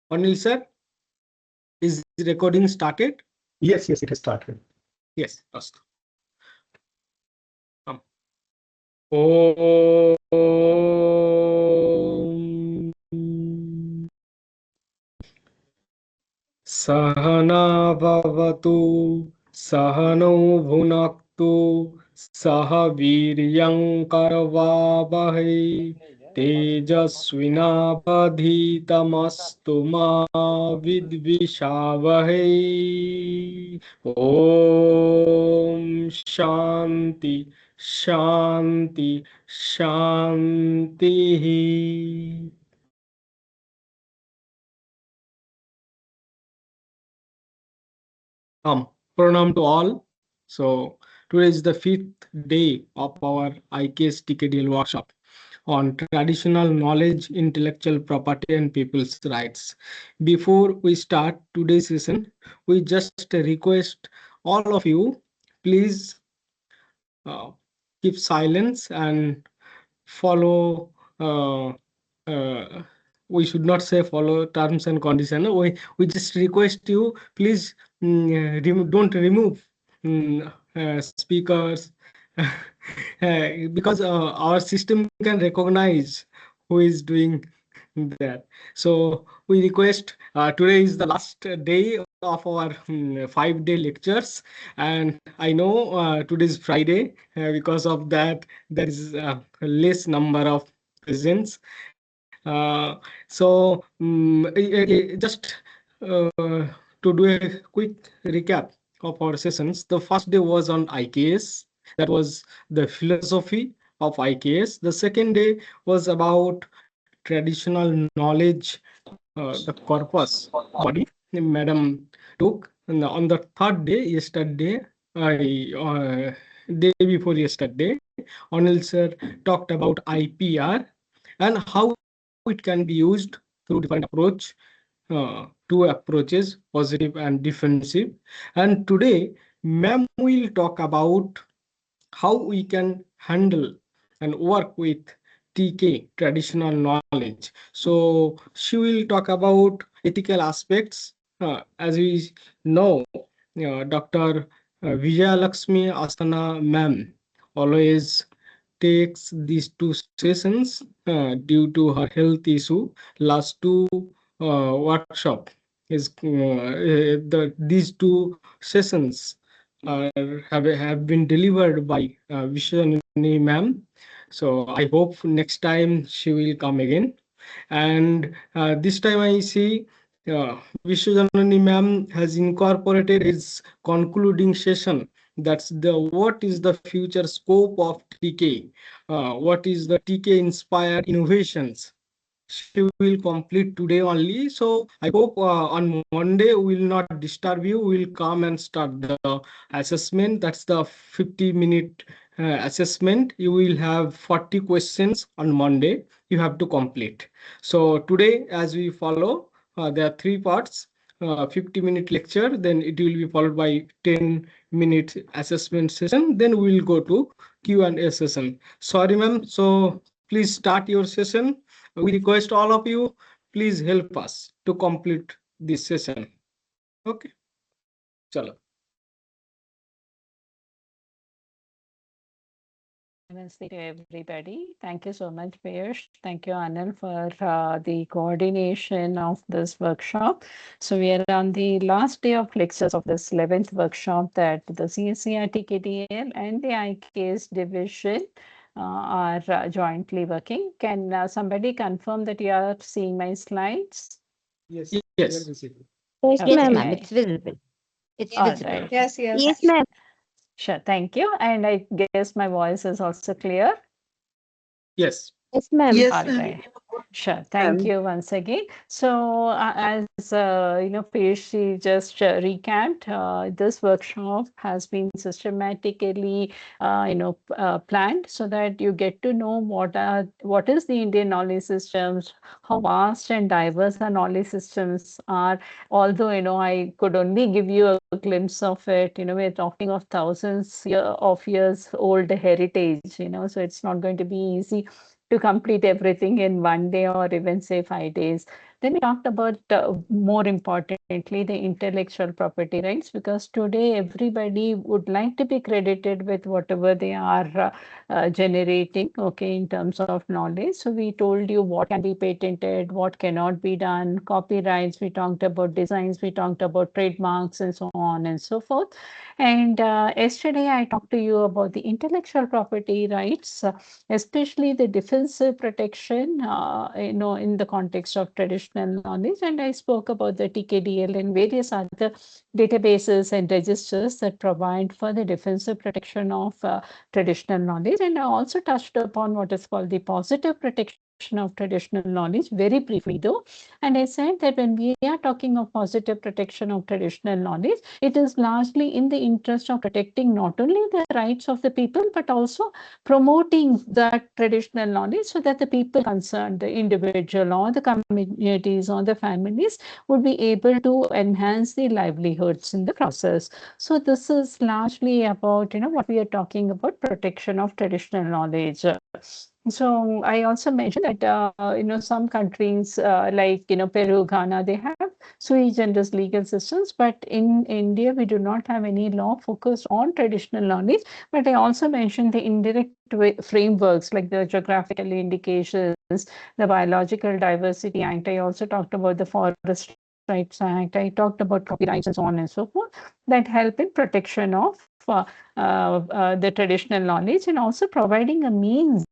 Anil sir, is the recording started? Yes, it has started. Yes, first. Om Sahana Bhavatu Sahano Bhunaktu Saha Viryam Karavavahai Tejasvinavadhitamastu ma vidvishavahai. Om Shanti Shanti Shanti. Pranam to all. So today is the 5th day of our IKS-TKDL workshop on traditional knowledge, intellectual property, and people's rights. Before we start today's session, we just request all of you, please keep silence and follow. We should not say follow terms and conditions. We just request you, please don't remove speakers because our system can recognize who is doing that. So we request, today is the last day of our 5-day lectures, and I know today is Friday. Because of that, there is less number of presents. So just to do a quick recap of our sessions, the first day was on IKS. That was the philosophy of IKS. The second day was about traditional knowledge, the corpus body Madam took. And on the third day, yesterday, day before yesterday, Anil sir talked about IPR and how it can be used through different approach, two approaches, positive and defensive. And today, ma'am will talk about how we can handle and work with TK, traditional knowledge. So she will talk about ethical aspects. As we know, Dr. Vijayalakshmi Asthana ma'am always takes these two sessions due to her health issue. Last two workshop is these two sessions have been delivered by Viswajanani ma'am. So I hope next time she will come again. And this time I see Viswajanani ma'am has incorporated his concluding session. That's the what is the future scope of TK? What is the TK inspired innovations? She will complete today only. So I hope on Monday we will not disturb you. We will come and start the assessment. That's the 50-minute assessment. You will have 40 questions on Monday. You have to complete. So today, as we follow, there are 3 parts. 50-minute lecture, then it will be followed by 10-minute assessment session. Then we will go to Q&A session. Sorry, ma'am. So please start your session. We request all of you, please help us to complete this session. Okay. Chalo. Namaste to everybody. Thank you so much, Piyush. Thank you, Anil, for the coordination of this workshop. So we are on the last day of lectures of this 11th workshop that the CSIR-TKDL and the IKS division are jointly working. Can somebody confirm that you are seeing my slides? Yes. Yes, Okay. ma'am. It's visible. It's All visible. right. Yes, Yes, ma'am. Sure. Thank you. And I guess my voice is also clear. Yes. Yes, ma'am. Yes, All right. Sure. Thank you once again. So, as Piyush just recapped, this workshop has been systematically, planned so that you get to know what is the Indian knowledge systems, how vast and diverse our knowledge systems are. Although I could only give you a glimpse of it. We're talking of thousands of years old heritage. So it's not going to be easy to complete everything in one day or even say 5 days. Then we talked about, more importantly, the intellectual property rights, because today everybody would like to be credited with whatever they are generating, okay, in terms of knowledge. So we told you what can be patented, what cannot be done, copyrights, we talked about designs, we talked about trademarks, and so on and so forth. And yesterday I talked to you about the intellectual property rights, especially the defensive protection, in the context of traditional knowledge. And I spoke about the TKDL and various other databases and registers that provide for the defensive protection of traditional knowledge. And I also touched upon what is called the positive protection of traditional knowledge, very briefly though. And I said that when we are talking of positive protection of traditional knowledge, it is largely in the interest of protecting not only the rights of the people, but also promoting that traditional knowledge so that the people concerned, the individual or the communities or the families, would be able to enhance the livelihoods in the process. So this is largely about, what we are talking about, protection of traditional knowledge. So I also mentioned that, some countries like, Peru, Ghana, they have sui generis legal systems, but in India, we do not have any law focused on traditional knowledge. But I also mentioned the indirect frameworks like the geographical indications, the Biological Diversity Act. I also talked about the Forest Rights Act. I talked about copyrights and so on and so forth that help in protection of the traditional knowledge, and also providing a means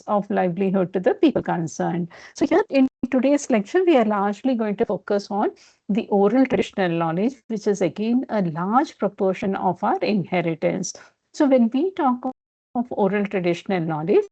of livelihood to the people concerned. So here in today's lecture, we are largely going to focus on the oral traditional knowledge, which is again a large proportion of our inheritance. So when we talk of oral traditional knowledge,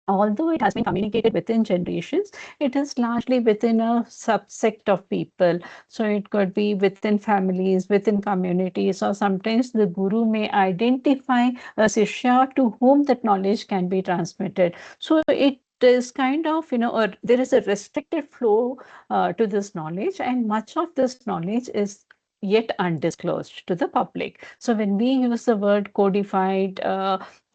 although it has been communicated within generations, it is largely within a subsect of people. So it could be within families, within communities, or sometimes the guru may identify a Shishya to whom that knowledge can be transmitted. So it is kind of, there is a restricted flow to this knowledge, and much of this knowledge is yet undisclosed to the public. So when we use the word codified,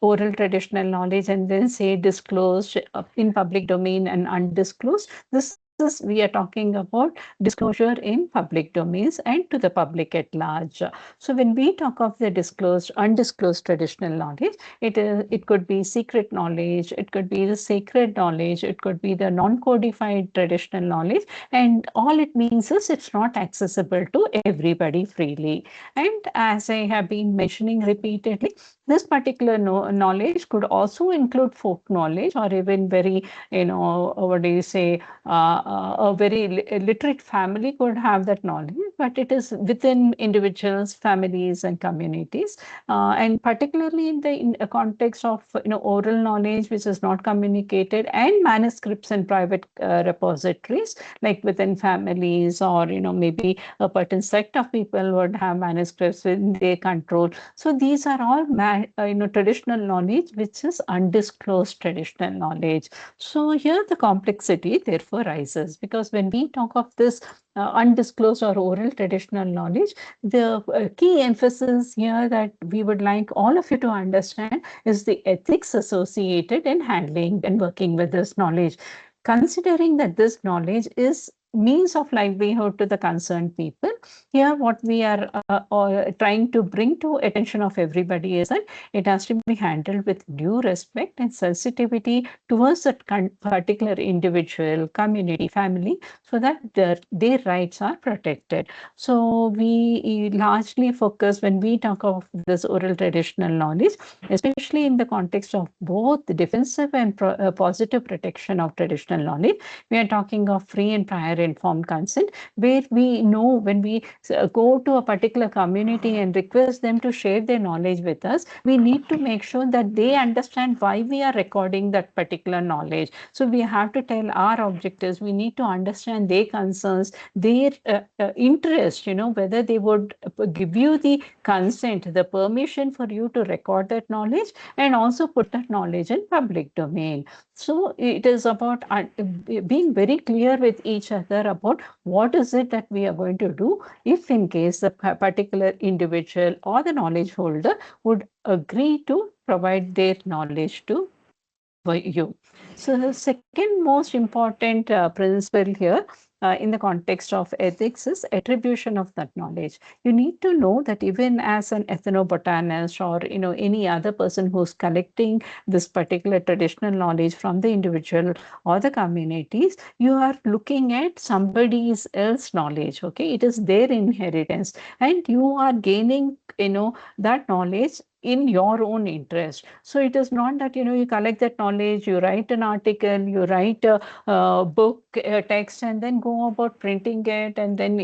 oral traditional knowledge, and then say disclosed in public domain and undisclosed, this is, we are talking about disclosure in public domains and to the public at large. So when we talk of the disclosed, undisclosed traditional knowledge, it could be secret knowledge, it could be the sacred knowledge, it could be the non-codified traditional knowledge, and all it means is it's not accessible to everybody freely. And as I have been mentioning repeatedly, this particular knowledge could also include folk knowledge, or even very, what do you say, a very literate family could have that knowledge, but it is within individuals, families, and communities. And particularly in the context of, oral knowledge, which is not communicated, and manuscripts in private repositories, like within families, or, maybe a certain sect of people would have manuscripts in their control. So these are all traditional knowledge, which is undisclosed traditional knowledge. So here the complexity therefore rises, because when we talk of this undisclosed or oral traditional knowledge, the key emphasis here that we would like all of you to understand is the ethics associated in handling and working with this knowledge. Considering that this knowledge is means of livelihood to the concerned people, here what we are trying to bring to attention of everybody is that it has to be handled with due respect and sensitivity towards that particular individual, community, family, so that their rights are protected. So we largely focus, when we talk of this oral traditional knowledge, especially in the context of both the defensive and positive protection of traditional knowledge, we are talking of free and prior informed consent, where we know when we go to a particular community and request them to share their knowledge with us, we need to make sure that they understand why we are recording that particular knowledge. So we have to tell our objectives, we need to understand their concerns, their interest, whether they would give you the consent, the permission for you to record that knowledge, and also put that knowledge in public domain. So it is about being very clear with each other about what is it that we are going to do if in case the particular individual or the knowledge holder would agree to provide their knowledge to for you. So the second most important principle here in the context of ethics is attribution of that knowledge. You need to know that even as an ethnobotanist or any other person who's collecting this particular traditional knowledge from the individual or the communities, you are looking at somebody's else knowledge. Okay, it is their inheritance, and you are gaining that knowledge in your own interest. So it is not that you collect that knowledge, you write an article, you write a book, a text, and then go about printing it and then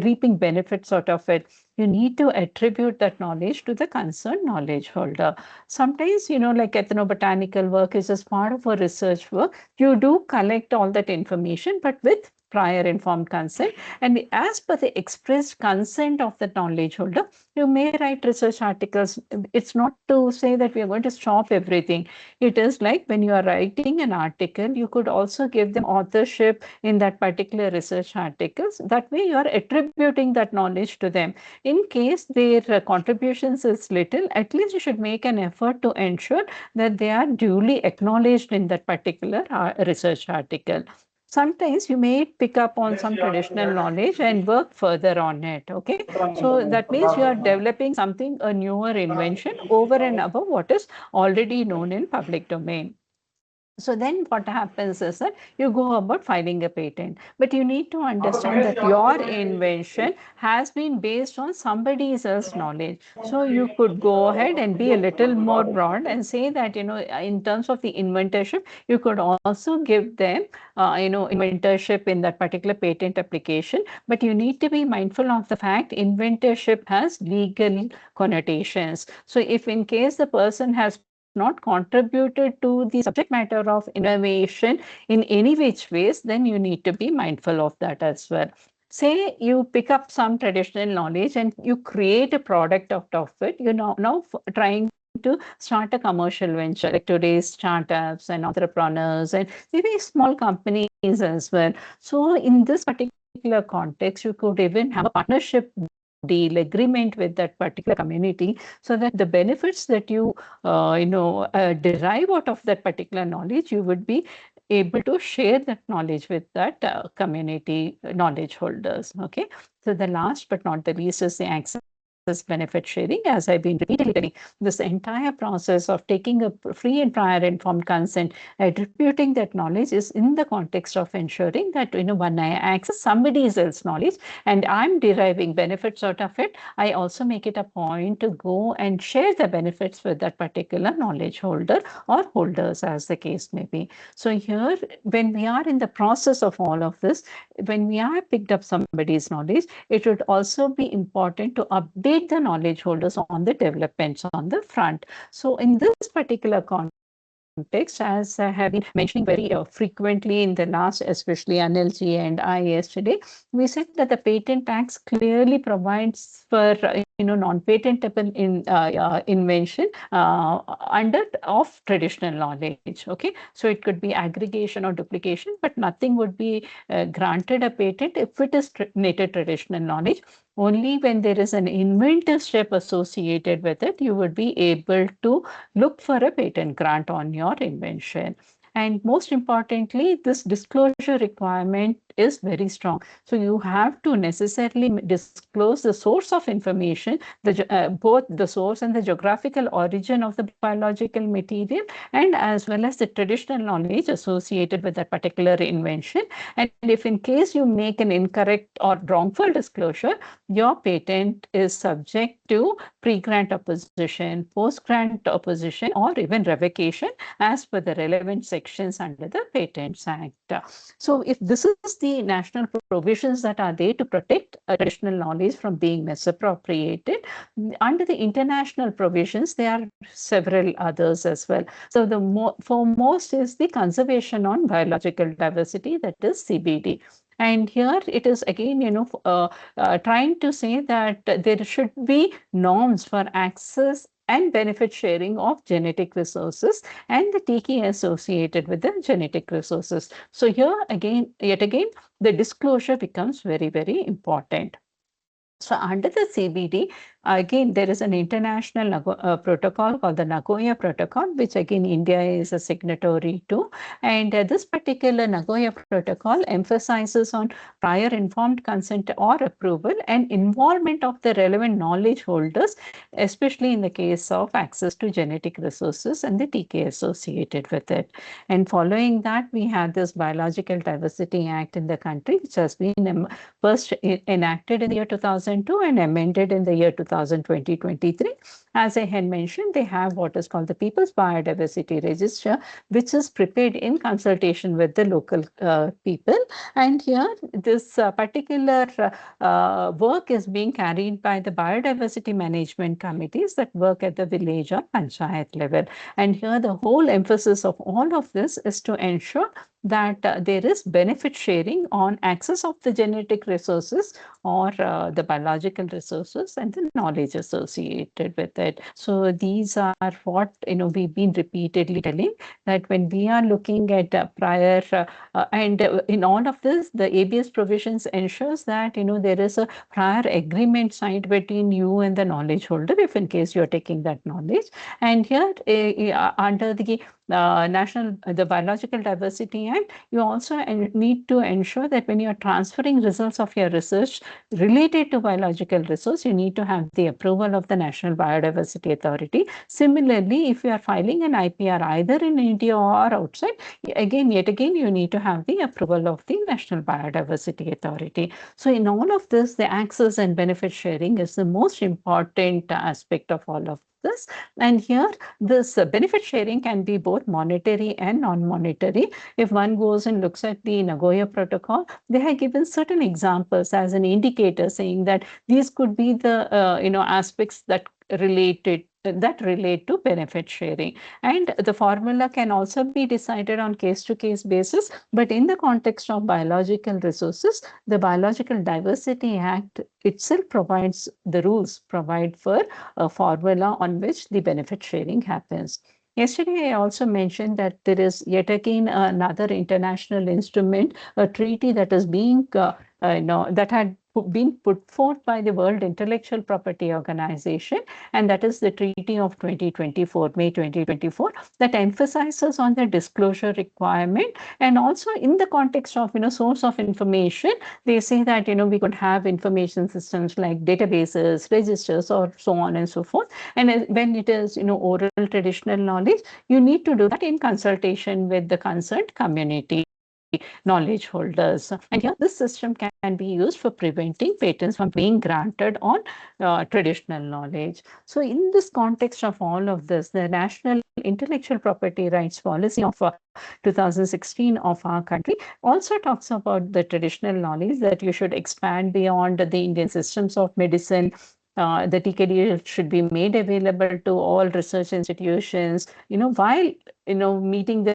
reaping benefits out of it. You need to attribute that knowledge to the concerned knowledge holder. Sometimes like ethnobotanical work is just part of a research work. You do collect all that information, but with prior informed consent, and as per the expressed consent of the knowledge holder, you may write research articles. It's not to say that we are going to stop everything. It is like when you are writing an article, you could also give them authorship in that particular research articles. That way you are attributing that knowledge to them. In case their contributions is little, at least you should make an effort to ensure that they are duly acknowledged in that particular research article. Sometimes you may pick up on some traditional knowledge and work further on it. Okay, so that means you are developing something, a newer invention over and above what is already known in public domain. So then what happens is that you go about filing a patent, but you need to understand that your invention has been based on somebody else's knowledge. So you could go ahead and be a little more broad and say that, in terms of the inventorship, you could also give them, inventorship in that particular patent application. But you need to be mindful of the fact inventorship has legal connotations. So if in case the person has not contributed to the subject matter of innovation in any which ways, then you need to be mindful of that as well. Say you pick up some traditional knowledge and you create a product out of it. You're now trying to start a commercial venture, like today's startups and entrepreneurs and maybe small companies as well. So in this particular context, you could even have a partnership deal agreement with that particular community, so that the benefits that you derive out of that particular knowledge, you would be able to share that knowledge with that community knowledge holders. Okay, so the last but not the least is the access benefit sharing. As I've been repeatedly telling, this entire process of taking a free and prior informed consent, attributing that knowledge is in the context of ensuring that when I access somebody else's knowledge and I'm deriving benefits out of it, I also make it a point to go and share the benefits with that particular knowledge holder or holders, as the case may be. So here, when we are in the process of all of this, when we are picked up somebody's knowledge, it would also be important to update the knowledge holders on the developments on the front. So in this particular context, as I have been mentioning very frequently in the last, especially NLG and IAS today, we said that the Patent Act clearly provides for non-patentable invention under of traditional knowledge. Okay, so it could be aggregation or duplication, but nothing would be granted a patent if it is native traditional knowledge. Only when there is an inventorship associated with it, you would be able to look for a patent grant on your invention. And most importantly, this disclosure requirement is very strong. So you have to necessarily disclose the source of information, both the source and the geographical origin of the biological material, and as well as the traditional knowledge associated with that particular invention. And if in case you make an incorrect or wrongful disclosure, your patent is subject to pre-grant opposition, post-grant opposition, or even revocation as per the relevant sections under the Patents Act. So if this is the national provisions that are there to protect traditional knowledge from being misappropriated, under the international provisions, there are several others as well. So the foremost is the Conservation on Biological Diversity, that is CBD. And here it is again, trying to say that there should be norms for access and benefit sharing of genetic resources and the taking associated with the genetic resources. So here again, yet again, the disclosure becomes very, very important. So under the CBD, again, there is an international protocol called the Nagoya Protocol, which again India is a signatory to. And this particular Nagoya Protocol emphasizes on prior informed consent or approval and involvement of the relevant knowledge holders, especially in the case of access to genetic resources and the TK associated with it. And following that, we have this Biological Diversity Act in the country, which has been first enacted in the year 2002 and amended in the year 2023. As I had mentioned, they have what is called the People's Biodiversity Register, which is prepared in consultation with the local people. And here, this particular work is being carried by the biodiversity management committees that work at the village or panchayat level. And here, the whole emphasis of all of this is to ensure that there is benefit sharing on access of the genetic resources or the biological resources and the knowledge associated with it. So these are what we've been repeatedly telling, that when we are looking at prior and in all of this, the ABS provisions ensures that there is a prior agreement signed between you and the knowledge holder, if in case you're taking that knowledge. And here under the the Biological Diversity Act, you also need to ensure that when you are transferring results of your research related to biological resource, you need to have the approval of the National Biodiversity Authority. Similarly, if you are filing an IPR either in India or outside, yet again, you need to have the approval of the National Biodiversity Authority. So in all of this, the access and benefit sharing is the most important aspect of all of this. And here, this benefit sharing can be both monetary and non-monetary. If one goes and looks at the Nagoya Protocol, they have given certain examples as an indicator, saying that these could be the aspects that relate to benefit sharing. And the formula can also be decided on case-to-case basis. But in the context of biological resources, the Biological Diversity Act itself provides the rules, provide for a formula on which the benefit sharing happens. Yesterday, I also mentioned that there is yet again another international instrument, a treaty that is being, that had been put forth by the World Intellectual Property Organization, and that is the Treaty of 2024, May 2024, that emphasizes on the disclosure requirement. And also in the context of, source of information, they say that, we could have information systems like databases, registers, or so on and so forth. And when it is, oral traditional knowledge, you need to do that in consultation with the concerned community knowledge holders. And here, this system can be used for preventing patents from being granted on traditional knowledge. So in this context of all of this, the National Intellectual Property Rights Policy of 2016 of our country also talks about the traditional knowledge that you should expand beyond the Indian systems of medicine. The TKDL should be made available to all research institutions, while, meeting the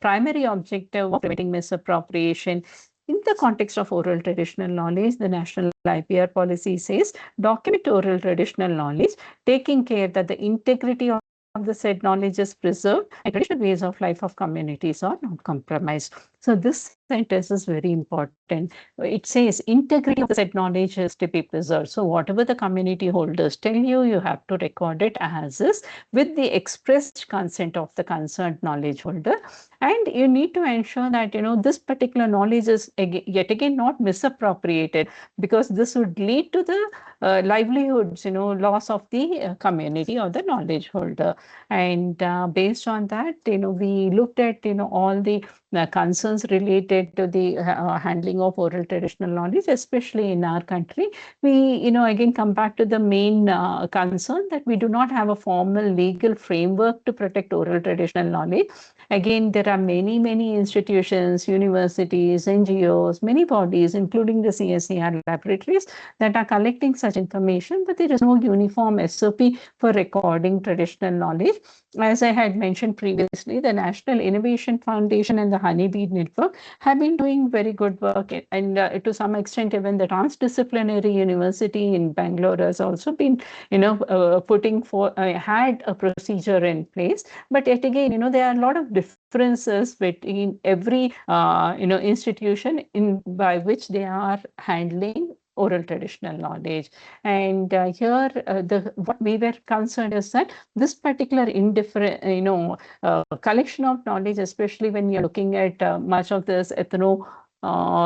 primary objective of preventing misappropriation. In the context of oral traditional knowledge, the National IPR policy says, document oral traditional knowledge, taking care that the integrity of the said knowledge is preserved and traditional ways of life of communities are not compromised. So this sentence is very important. It says integrity of the said knowledge is to be preserved. So whatever the community holders tell you, you have to record it as is with the expressed consent of the concerned knowledge holder. And you need to ensure that, this particular knowledge is yet again not misappropriated, because this would lead to the livelihoods, loss of the community or the knowledge holder. And based on that, we looked at, all the concerns related to the handling of oral traditional knowledge, especially in our country. We, again come back to the main concern that we do not have a formal legal framework to protect oral traditional knowledge. Again, there are many institutions, universities, NGOs, many bodies, including the CSIR laboratories, that are collecting such information, but there is no uniform SOP for recording traditional knowledge. As I had mentioned previously, the National Innovation Foundation and the Honeybee Network have been doing very good work, and to some extent, even the Transdisciplinary University in Bangalore has also been, putting for had a procedure in place. But yet again, there are a lot of differences between every institution by which they are handling oral traditional knowledge. And here, what we were concerned is that this particular indifferent, collection of knowledge, especially when you're looking at much of this ethno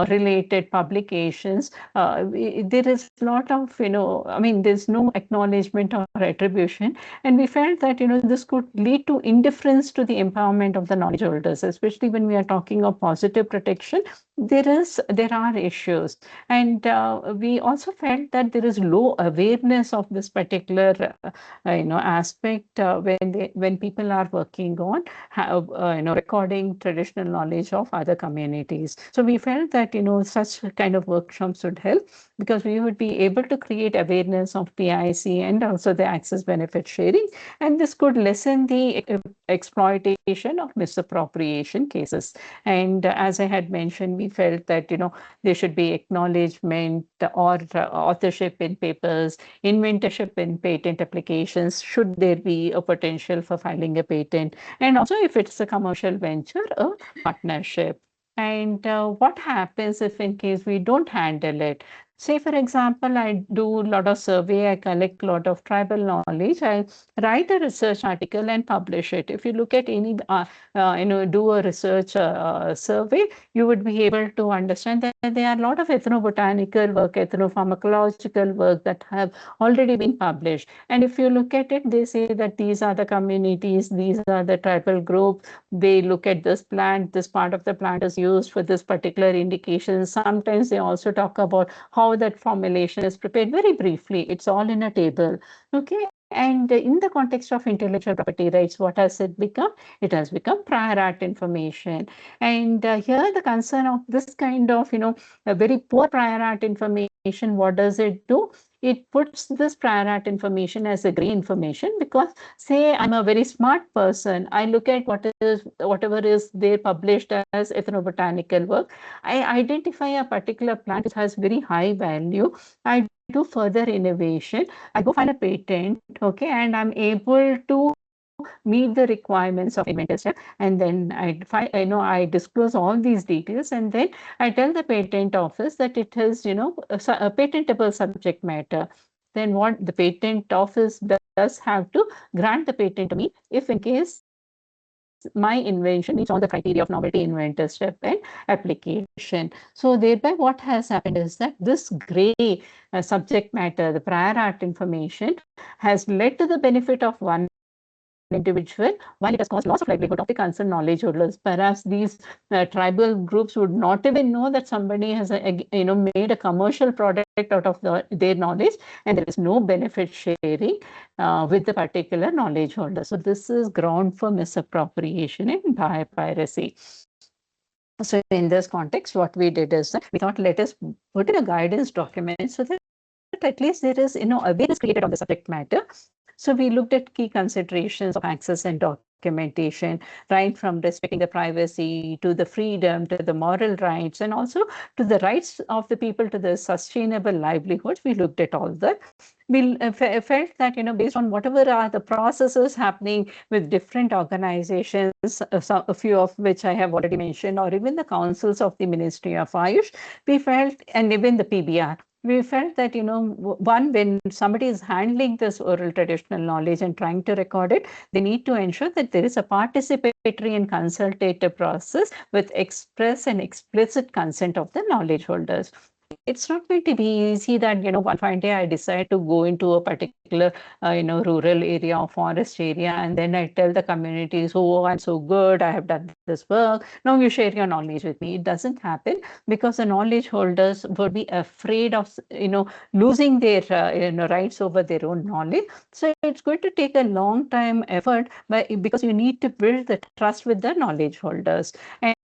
related publications, there is a lot of, there's no acknowledgement or attribution. And we felt that, this could lead to indifference to the empowerment of the knowledge holders, especially when we are talking of positive protection. There are issues. And we also felt that there is low awareness of this particular, aspect when people are working on, recording traditional knowledge of other communities. So we felt that, such kind of workshops would help, because we would be able to create awareness of PIC and also the access benefit sharing. And this could lessen the exploitation of misappropriation cases. And as I had mentioned, we felt that, there should be acknowledgement or authorship in papers, inventorship in patent applications, should there be a potential for filing a patent. And also, if it's a commercial venture, a partnership. And what happens if in case we don't handle it? Say, for example, I do a lot of survey, I collect a lot of tribal knowledge, I write a research article and publish it. If you look at any, do a research survey, you would be able to understand that there are a lot of ethnobotanical work, ethnopharmacological work that have already been published. And if you look at it, they say that these are the communities, these are the tribal groups, they look at this plant, this part of the plant is used for this particular indication. Sometimes they also talk about how that formulation is prepared very briefly. It's all in a table. Okay. And in the context of intellectual property rights, what has it become? It has become prior art information. And here the concern of this kind of, a very poor prior art information, what does it do? It puts this prior art information as a gray information, because say I'm a very smart person, I look at whatever is there published as ethnobotanical work, I identify a particular plant which has very high value, I do further innovation, I go file a patent, okay, and I'm able to meet the requirements of inventorship, and then I disclose all these details, and then I tell the patent office that it is, a patentable subject matter. Then what the patent office does have to grant the patent to me if in case my invention meets all the criteria of novelty, inventorship, and application. So thereby what has happened is that this gray subject matter, the prior art information, has led to the benefit of one individual, while it has caused loss of livelihood of the concerned knowledge holders. Perhaps these tribal groups would not even know that somebody has made a commercial product out of their knowledge, and there is no benefit sharing with the particular knowledge holder. So this is ground for misappropriation and piracy. So in this context, what we did is that we thought, let us put in a guidance document so that at least there is, awareness created on the subject matter. So we looked at key considerations of access and documentation, right from respecting the privacy to the freedom to the moral rights, and also to the rights of the people to the sustainable livelihoods. We looked at all that. We felt that, based on whatever are the processes happening with different organizations, a few of which I have already mentioned, or even the councils of the Ministry of Ayush, we felt, and even the PBR, we felt that, one, when somebody is handling this oral traditional knowledge and trying to record it, they need to ensure that there is a participatory and consultative process with express and explicit consent of the knowledge holders. It's not going to be easy that, one fine day I decide to go into a particular, rural area or forest area, and then I tell the communities, oh, I'm so good, I have done this work, now you share your knowledge with me. It doesn't happen, because the knowledge holders would be afraid of, losing their, rights over their own knowledge. So it's going to take a long time effort, because you need to build the trust with the knowledge holders.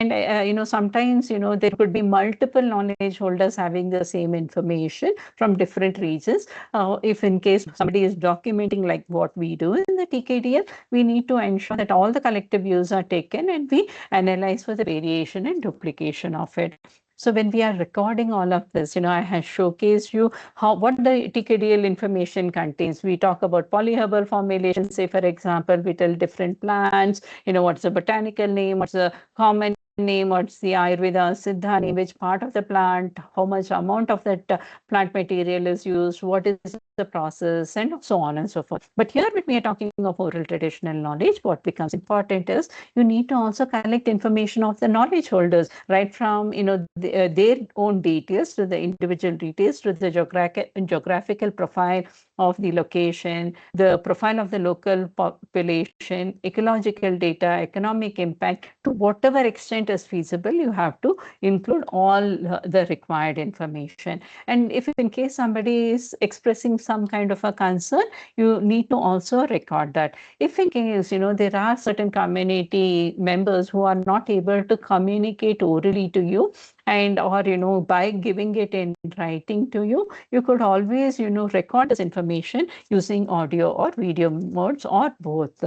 And sometimes, there could be multiple knowledge holders having the same information from different regions. If in case somebody is documenting like what we do in the TKDL, we need to ensure that all the collective views are taken and we analyze for the variation and duplication of it. So when we are recording all of this, I have showcased you what the TKDL information contains. We talk about polyherbal formulation. Say, for example, we tell different plants, what's the botanical name, what's the common name, what's the Ayurveda, Siddha name, which part of the plant, how much amount of that plant material is used, what is the process, and so on and so forth. But here when we are talking of oral traditional knowledge, what becomes important is you need to also collect information of the knowledge holders, right from their own details to the individual details to the geographical profile of the location, the profile of the local population, ecological data, economic impact. To whatever extent is feasible, you have to include all the required information. And if in case somebody is expressing some kind of a concern, you need to also record that. If in case, there are certain community members who are not able to communicate orally to you, and or by giving it in writing to you, you could always record this information using audio or video modes or both,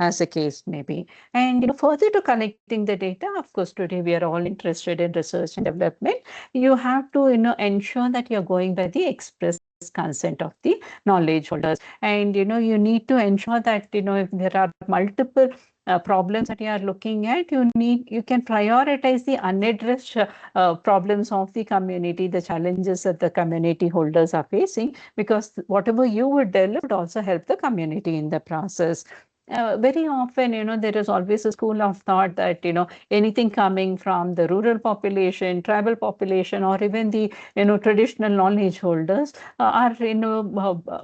as the case may be. And further to collecting the data, of course today we are all interested in research and development. You have to ensure that you're going by the express consent of the knowledge holders, and you need to ensure that if there are multiple problems that you are looking at, you can prioritize the unaddressed problems of the community, the challenges that the community holders are facing, because whatever you would develop would also help the community in the process. Very often, there is always a school of thought that, anything coming from the rural population, tribal population, or even the, traditional knowledge holders are,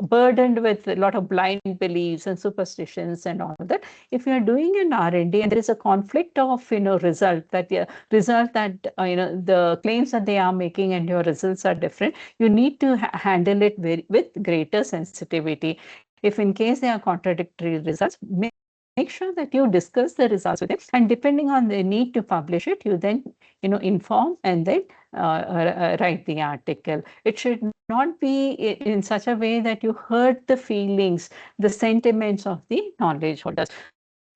burdened with a lot of blind beliefs and superstitions and all that. If you are doing an R&D and there is a conflict of, result that the claims that they are making and your results are different, you need to handle it with greater sensitivity. If in case they are contradictory results, make sure that you discuss the results with them, and depending on the need to publish it, you then inform and then write the article. It should not be in such a way that you hurt the feelings, the sentiments of the knowledge holders.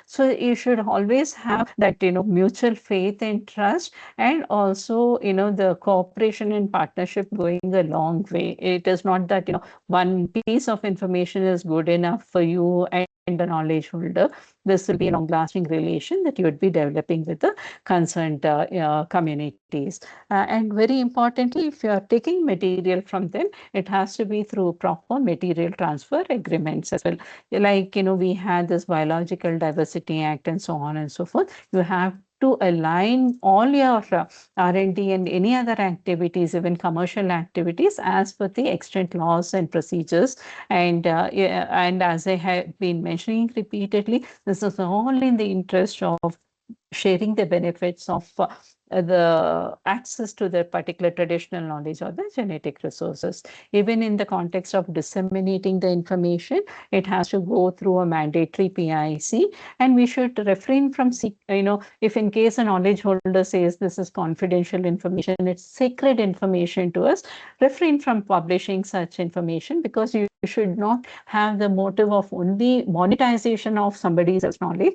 So you should always have that mutual faith and trust, and also the cooperation and partnership going a long way. It is not that one piece of information is good enough for you and the knowledge holder. This will be a long-lasting relation that you would be developing with the concerned communities. And very importantly, if you are taking material from them, it has to be through proper material transfer agreements as well. Like, we had this Biological Diversity Act and so on and so forth. You have to align all your R&D and any other activities, even commercial activities, as per the extant laws and procedures. And as I have been mentioning repeatedly, this is all in the interest of sharing the benefits of the access to the particular traditional knowledge or the genetic resources. Even in the context of disseminating the information, it has to go through a mandatory PIC, and we should refrain from, if in case a knowledge holder says this is confidential information, it's sacred information to us, refrain from publishing such information, because you should not have the motive of only monetization of somebody else's knowledge.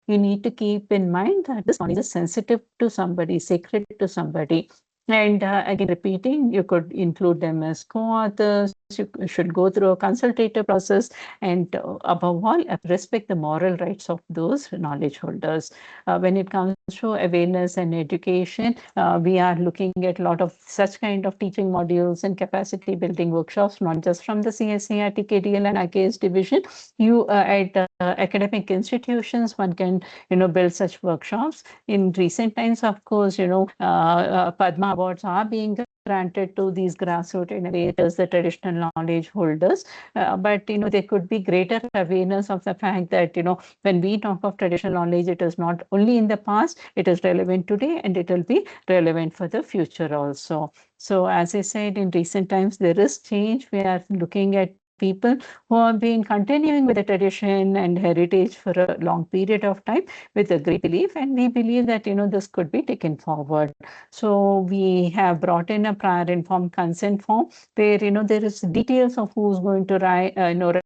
You need to keep in mind that this knowledge is sensitive to somebody, sacred to somebody. And again, repeating, you could include them as co-authors. You should go through a consultative process, and above all, respect the moral rights of those knowledge holders. When it comes to awareness and education, we are looking at a lot of such kind of teaching modules and capacity building workshops, not just from the CSIR-TKDL and IKS division. You at academic institutions, one can build such workshops. In recent times, of course, Padma Awards are being granted to these grassroots innovators, the traditional knowledge holders. But there could be greater awareness of the fact that when we talk of traditional knowledge, it is not only in the past, it is relevant today, and it will be relevant for the future also. So as I said, in recent times, there is change. We are looking at people who have been continuing with the tradition and heritage for a long period of time with a great belief, and we believe that this could be taken forward. So we have brought in a prior informed consent form where there is details of who's going to write,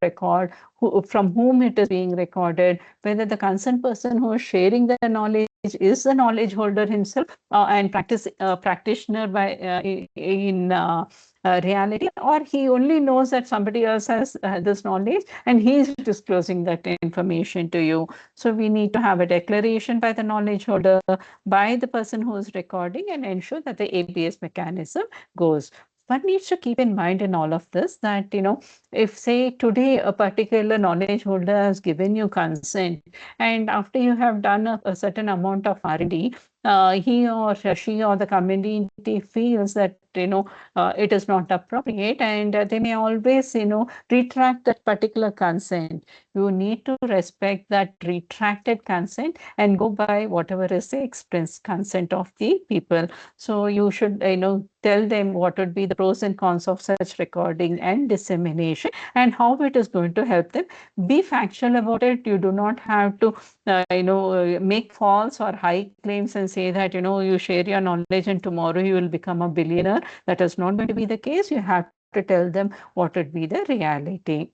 record, from whom it is being recorded, whether the concerned person who is sharing the knowledge is the knowledge holder himself and practitioner by in reality, or he only knows that somebody else has this knowledge and he is disclosing that information to you. So we need to have a declaration by the knowledge holder, by the person who is recording, and ensure that the ABS mechanism goes. One needs to keep in mind in all of this that, if say today a particular knowledge holder has given you consent, and after you have done a certain amount of R&D, he or she or the community feels that it is not appropriate, and they may always retract that particular consent. You need to respect that retracted consent and go by whatever is the express consent of the people. So you should tell them what would be the pros and cons of such recording and dissemination, and how it is going to help them. Be factual about it. You do not have to make false or high claims and say that you share your knowledge and tomorrow you will become a billionaire. That is not going to be the case. You have to tell them what would be the reality.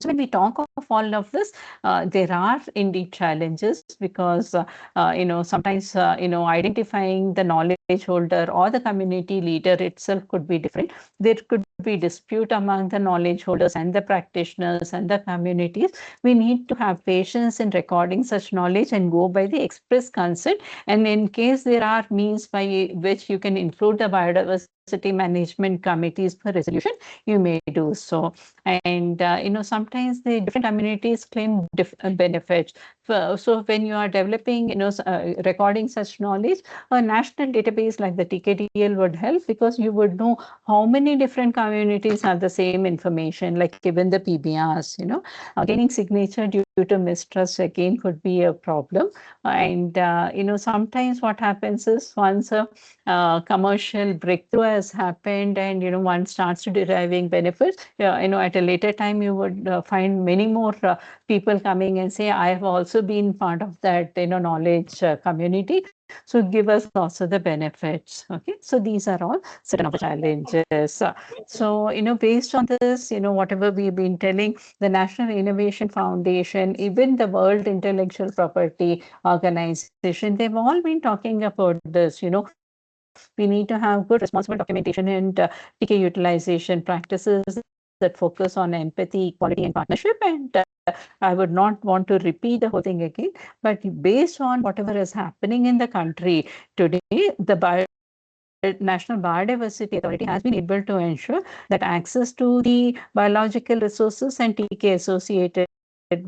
So when we talk of all of this, there are indeed challenges, because sometimes identifying the knowledge holder or the community leader itself could be different. There could be dispute among the knowledge holders and the practitioners and the communities. We need to have patience in recording such knowledge and go by the express consent. And in case there are means by which you can include the biodiversity management committees for resolution, you may do so. And sometimes the different communities claim benefits. So when you are developing, recording such knowledge, a national database like the TKDL would help, because you would know how many different communities have the same information, like given the PBRs. Gaining signature due to mistrust again could be a problem. And sometimes what happens is, once a commercial breakthrough has happened and one starts to deriving benefits, at a later time you would find many more people coming and say, I have also been part of that knowledge community, so give us also the benefits. Okay, so these are all certain of the challenges. So based on this, whatever we've been telling, the National Innovation Foundation, even the World Intellectual Property Organization, they've all been talking about this. We need to have good responsible documentation and TK utilization practices that focus on empathy, equality, and partnership. And I would not want to repeat the whole thing again, but based on whatever is happening in the country today, the National Biodiversity Authority has been able to ensure that access to the biological resources and TK associated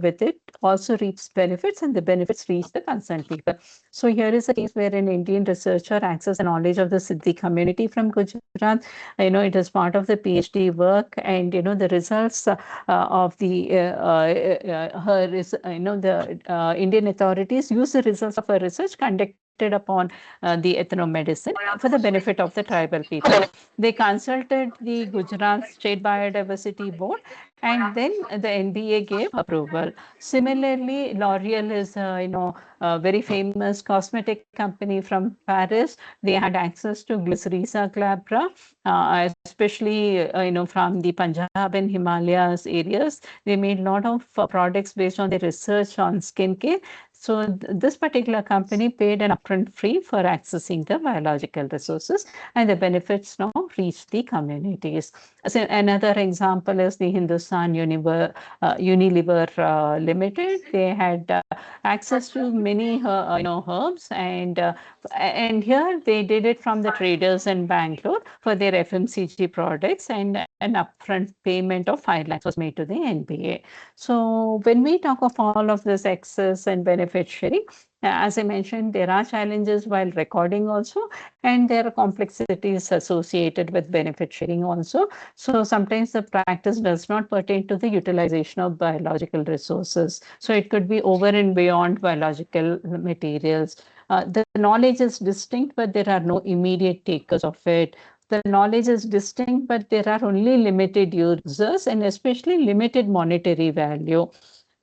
with it also reaps benefits, and the benefits reach the concerned people. So here is a case where an Indian researcher accessed the knowledge of the Siddhi community from Gujarat. It is part of the PhD work, and the results of the Indian authorities use the results of her research conducted upon the ethnomedicine for the benefit of the tribal people. They consulted the Gujarat State Biodiversity Board, and then the NBA gave approval. Similarly, L'Oreal is a very famous cosmetic company from Paris. They had access to Glycyrrhiza glabra, especially from the Punjab and Himalayas areas. They made a lot of products based on their research on skincare. So this particular company paid an upfront fee for accessing the biological resources, and the benefits now reach the communities. So another example is the Hindustan Unilever Limited. They had access to many herbs, and here they did it from the traders in Bangalore for their FMCG products, and an upfront payment of 5 lakhs was made to the NBA. So when we talk of all of this access and benefit sharing, as I mentioned, there are challenges while recording also, and there are complexities associated with benefit sharing also. So sometimes the practice does not pertain to the utilization of biological resources. So it could be over and beyond biological materials. The knowledge is distinct, but there are no immediate takers of it. The knowledge is distinct, but there are only limited users, and especially limited monetary value.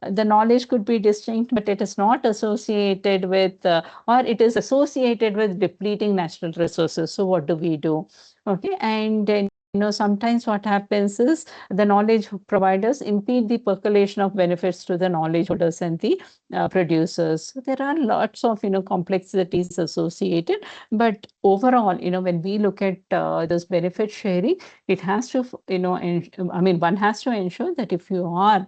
The knowledge could be distinct, but it is not associated with, or it is associated with depleting natural resources. So what do we do? Okay, and sometimes what happens is the knowledge providers impede the percolation of benefits to the knowledge holders and the producers. So there are lots of, complexities associated, but overall, when we look at this benefit sharing, it has to, one has to ensure that if you are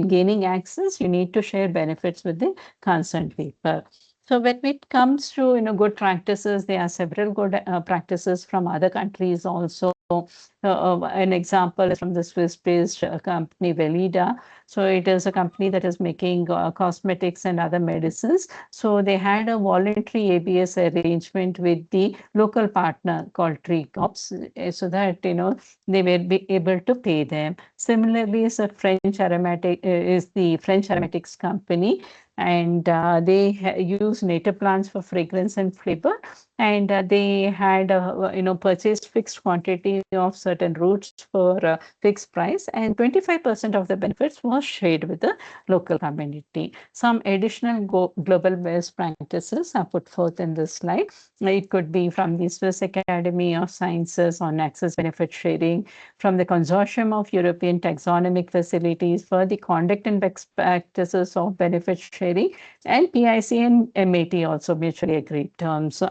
gaining access, you need to share benefits with the concerned people. So when it comes to good practices, there are several good practices from other countries also. An example is from the Swiss-based company Velida. So it is a company that is making cosmetics and other medicines. So they had a voluntary ABS arrangement with the local partner called Tree Corps, so that they will be able to pay them. Similarly, is the French aromatics company, and they use native plants for fragrance and flavor, and they had purchased fixed quantity of certain roots for fixed price, and 25% of the benefits was shared with the local community. Some additional global best practices are put forth in this slide. It could be from the Swiss Academy of Sciences on access benefit sharing, from the Consortium of European Taxonomic Facilities for the conduct and best practices of benefit sharing, and PIC and MAT also mutually agreed terms.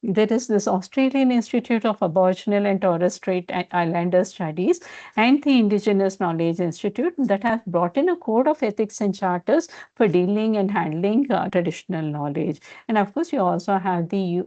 There is this Australian Institute of Aboriginal and Torres Strait Islander Studies and the Indigenous Knowledge Institute that have brought in a code of ethics and charters for dealing and handling traditional knowledge. And of course, you also have the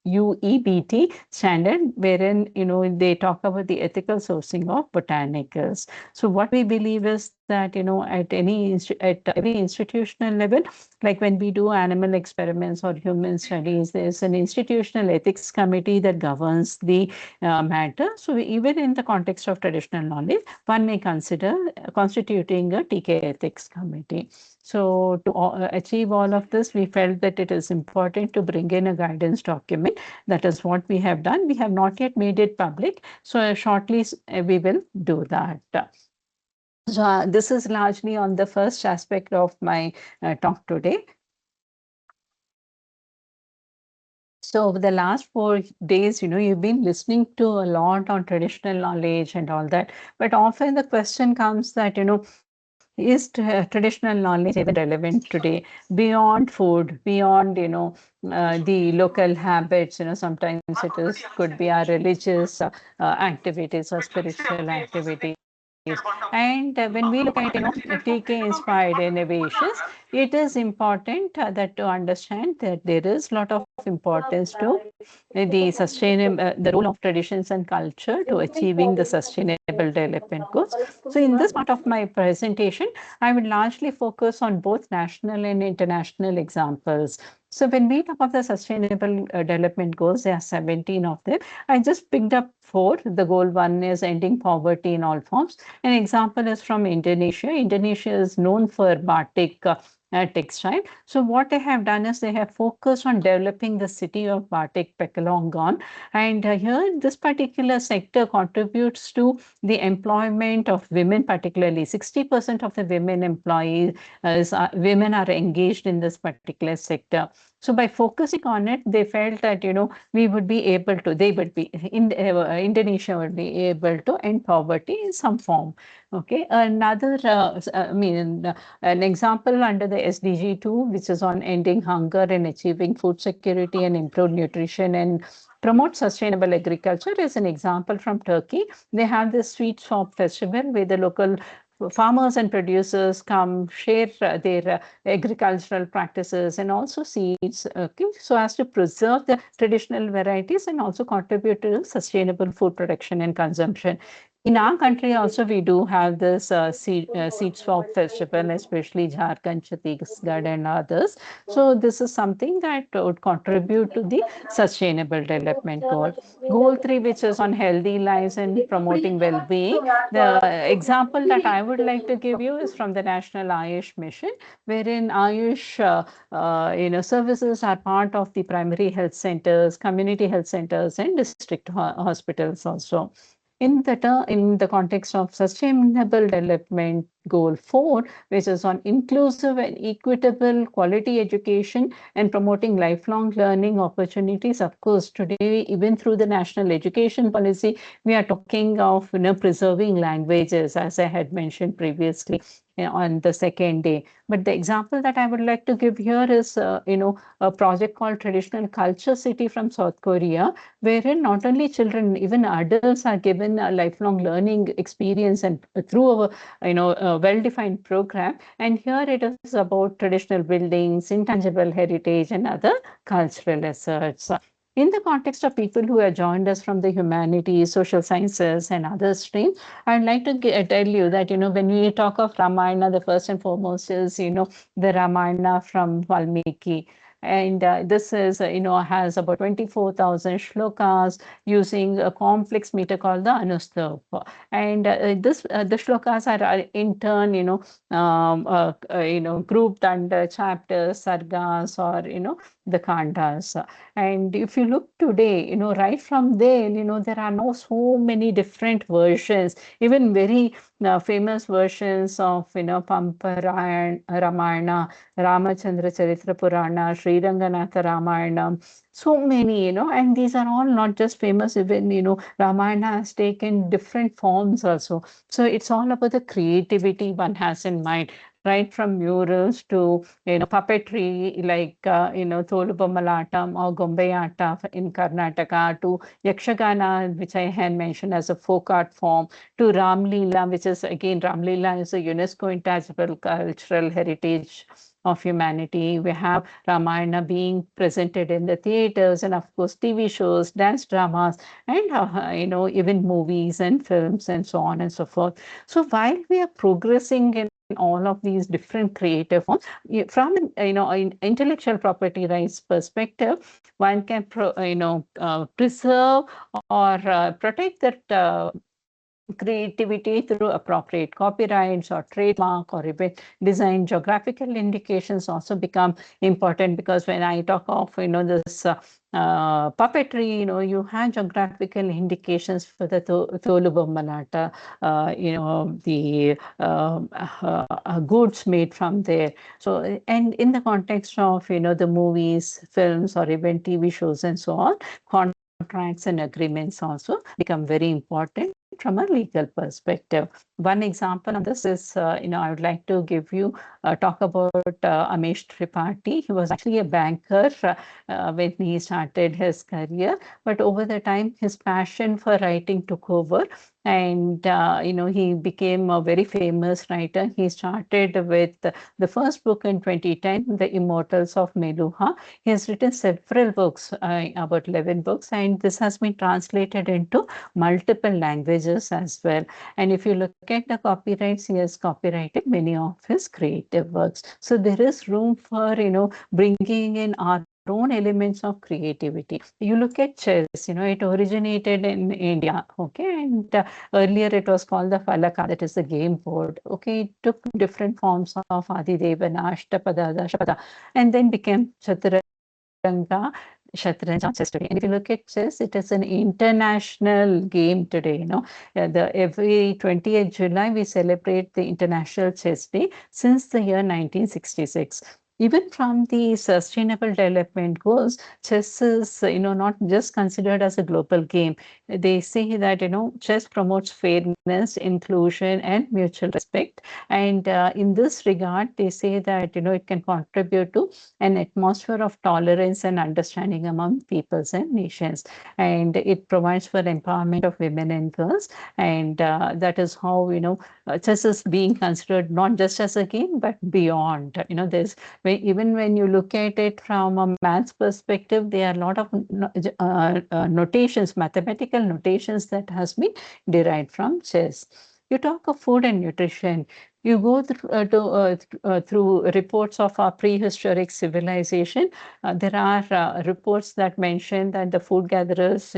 UEBT standard, wherein they talk about the ethical sourcing of botanicals. So what we believe is that at every institutional level, like when we do animal experiments or human studies, there's an institutional ethics committee that governs the matter. So even in the context of traditional knowledge, one may consider constituting a TK ethics committee. So to achieve all of this, we felt that it is important to bring in a guidance document. That is what we have done. We have not yet made it public. So shortly we will do that. So this is largely on the first aspect of my talk today. So over the last 4 days, you've been listening to a lot on traditional knowledge and all that. But often the question comes that, is traditional knowledge even relevant today beyond food, beyond, the local habits? Sometimes could be our religious activities or spiritual activities. And when we look at, TK inspired innovations, it is important that to understand that there is a lot of importance to the sustainable, the role of traditions and culture to achieving the sustainable development goals. So in this part of my presentation, I would largely focus on both national and international examples. So when we talk of the sustainable development goals, there are 17 of them. I just picked up 4. The goal 1 is ending poverty in all forms. An example is from Indonesia. Indonesia is known for batik textile. So what they have done is they have focused on developing the city of Batik Pekalongan. And here, this particular sector contributes to the employment of women, particularly 60% of the women employees, women are engaged in this particular sector. So by focusing on it, they felt that, we would be able to, Indonesia would be able to end poverty in some form. Okay. Another, an example under the SDG 2, which is on ending hunger and achieving food security and improve nutrition and promote sustainable agriculture, is an example from Turkey. They have this sweet shop festival where the local farmers and producers come share their agricultural practices and also seeds, so as to preserve the traditional varieties and also contribute to sustainable food production and consumption. In our country also, we do have this seed swap festival, especially Jharkhand, Chhattisgarh and others. So this is something that would contribute to the sustainable development goal. Goal 3, which is on healthy lives and promoting well-being. The example that I would like to give you is from the National Ayush Mission, wherein Ayush services are part of the primary health centers, community health centers and district hospitals also. In the context of sustainable development Goal 4, which is on inclusive and equitable quality education and promoting lifelong learning opportunities. Of course, today, even through the national education policy, we are talking of preserving languages, as I had mentioned previously on the second day. But the example that I would like to give here is, a project called Traditional Culture City from South Korea, wherein not only children, even adults are given a lifelong learning experience and through a well-defined program. And here it is about traditional buildings, intangible heritage, and other cultural asserts. In the context of people who have joined us from the humanities, social sciences, and other streams, I'd like to tell you that, when we talk of Ramayana, the first and foremost is, the Ramayana from Valmiki. And this is, has about 24,000 shlokas using a complex meter called the Anustup. And the shlokas are in turn, grouped under chapters, sargas, or, the kandas. And if you look today, right from there, there are now so many different versions, even very famous versions of, Ramayana, Ramachandra Charitra Purana, Sri Ranganatha Ramayana, so many, and these are all not just famous, even, Ramayana has taken different forms also. So it's all about the creativity one has in mind, right from murals to, puppetry like, Tolubamalatam or Gombayata in Karnataka, to Yakshagana, which I had mentioned as a folk art form, to Ram Leela, which is again, Ram Leela is a UNESCO intangible cultural heritage of humanity. We have Ramayana being presented in the theaters, and of course TV shows, dance dramas, and even movies and films and so on and so forth. So while we are progressing in all of these different creative forms, from an intellectual property rights perspective, one can preserve or protect that creativity through appropriate copyrights or trademark, or even design. Geographical indications also become important, because when I talk of this puppetry, you have geographical indications for the Tolubammalata, the goods made from there. So, and in the context of the movies, films, or even TV shows and so on, contracts and agreements also become very important from a legal perspective. One example on this is, I would like to give you talk about Amesh Tripathi. He was actually a banker when he started his career, but over the time, his passion for writing took over, and he became a very famous writer. He started with the first book in 2010, The Immortals of Meluha. He has written several books, about 11 books, and this has been translated into multiple languages as well. And if you look at the copyrights, he has copyrighted many of his creative works. So there is room for, bringing in our own elements of creativity. You look at chess, it originated in India, okay, and earlier it was called the Falaka, that is the game board, okay. It took different forms of Adidevana, Ashtapada, Dashapada, and then became Chaturanga, Shatranj chess today. And if you look at chess, it is an international game today. Every 20th July, we celebrate the International Chess Day since the year 1966. Even from the sustainable development goals, chess is, not just considered as a global game. They say that, chess promotes fairness, inclusion, and mutual respect. And in this regard, they say that, it can contribute to an atmosphere of tolerance and understanding among peoples and nations. And it provides for empowerment of women and girls. And that is how, chess is being considered not just as a game, but beyond. There's even when you look at it from a maths perspective, there are a lot of notations, mathematical notations that has been derived from chess. You talk of food and nutrition. You go through reports of our prehistoric civilization. There are reports that mention that the food gatherers,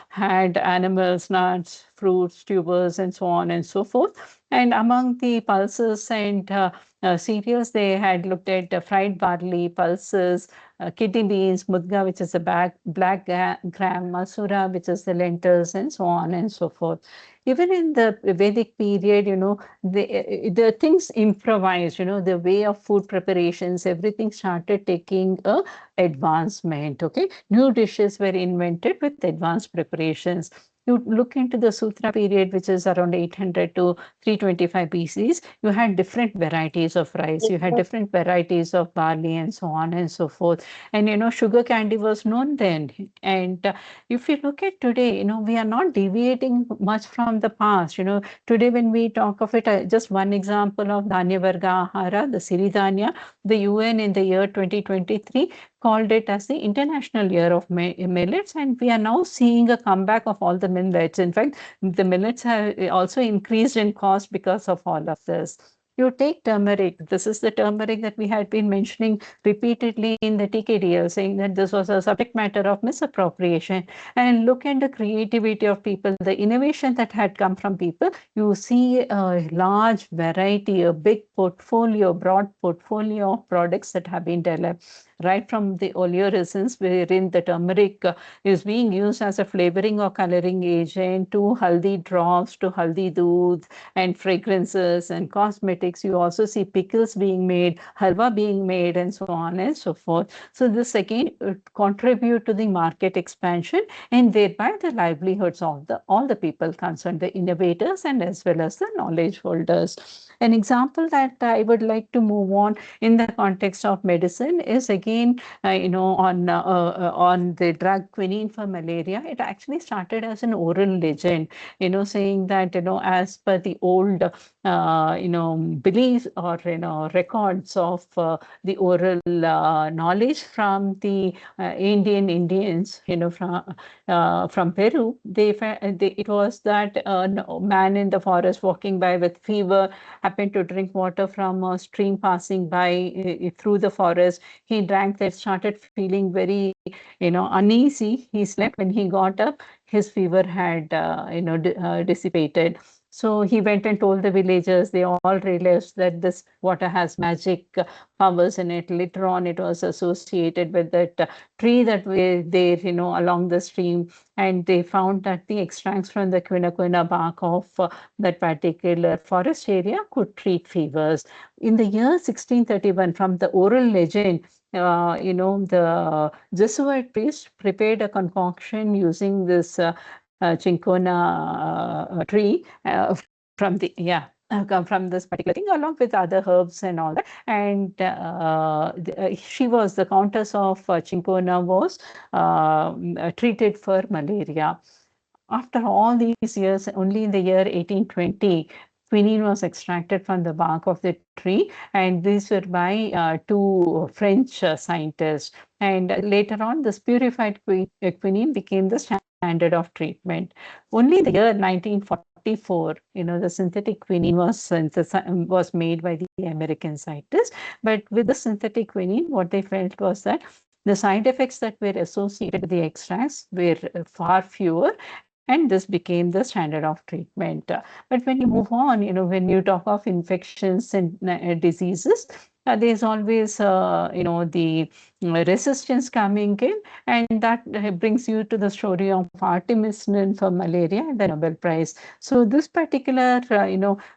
had animals, nuts, fruits, tubers, and so on and so forth. And among the pulses and cereals, they had looked at fried barley, pulses, kidney beans, mudga, which is the black gram, masura, which is the lentils, and so on and so forth. even in the Vedic period, the things improvised, the way of food preparations, everything started taking a advancement. Okay, new dishes were invented with advanced preparations. You look into the Sutra period, which is around 800 to 325 BCs, you had different varieties of rice, you had different varieties of barley, and so on and so forth. And sugar candy was known then. And if you look at today, we are not deviating much from the past. Today when we talk of it, just one example of Dhanya Varga Ahara, the Siridhanya, the UN in the year 2023 called it as the International Year of Millets, and we are now seeing a comeback of all the millets. In fact, the millets have also increased in cost because of all of this. You take turmeric. This is the turmeric that we had been mentioning repeatedly in the TKDL, saying that this was a subject matter of misappropriation. And look at the creativity of people, the innovation that had come from people. You see a large variety, a big portfolio, broad portfolio of products that have been developed, right from the oleoresins, wherein the turmeric is being used as a flavoring or coloring agent, to haldi drops, to haldi doodh, and fragrances and cosmetics. You also see pickles being made, halwa being made, and so on and so forth. So this again contribute to the market expansion, and thereby the livelihoods of all the people concerned, the innovators and as well as the knowledge holders. An example that I would like to move on in the context of medicine is again, on the drug quinine for malaria. It actually started as an oral legend, saying that, as per the old, beliefs or, records of the oral knowledge from the Indians, from Peru, it was that a man in the forest walking by with fever happened to drink water from a stream passing by through the forest. He drank that, started feeling very, uneasy. He slept. When he got up, his fever had, dissipated. So he went and told the villagers. They all realized that this water has magic powers in it. Later on, it was associated with that tree that were there, along the stream. And they found that the extracts from the quina bark of that particular forest area could treat fevers. In the year 1631, from the oral legend, the Jesuit priest prepared a concoction using this chincona tree from the from this particular thing, along with other herbs and all that. And she was the Countess of Chincona, was treated for malaria. After all these years, only in the year 1820, quinine was extracted from the bark of the tree, and these were by two French scientists. And later on, this purified quinine became the standard of treatment. Only in the year 1944, the synthetic quinine was made by the American scientists. But with the synthetic quinine, what they felt was that the side effects that were associated with the extracts were far fewer, and this became the standard of treatment. But when you move on, when you talk of infections and diseases, there's always, the resistance coming in, and that brings you to the story of artemisinin for malaria and the Nobel Prize. So this particular,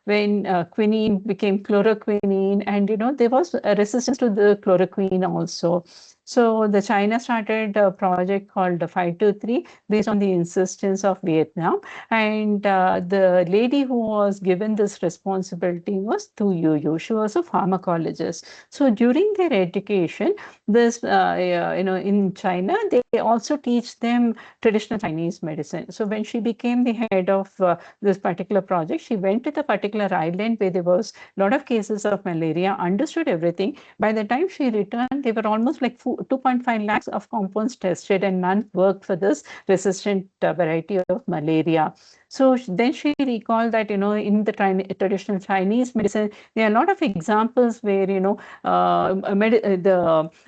when quinine became chloroquine, and there was a resistance to the chloroquine also. So the China started a project called the 523 based on the insistence of Vietnam. And the lady who was given this responsibility was Tu Yu. She was a pharmacologist. So during their education, this, in China, they also teach them traditional Chinese medicine. So when she became the head of this particular project, she went to the particular island where there was a lot of cases of malaria, understood everything. By the time she returned, they were almost like 2.5 lakhs of compounds tested, and none worked for this resistant variety of malaria. So then she recalled that, in the traditional Chinese medicine, there are a lot of examples where, the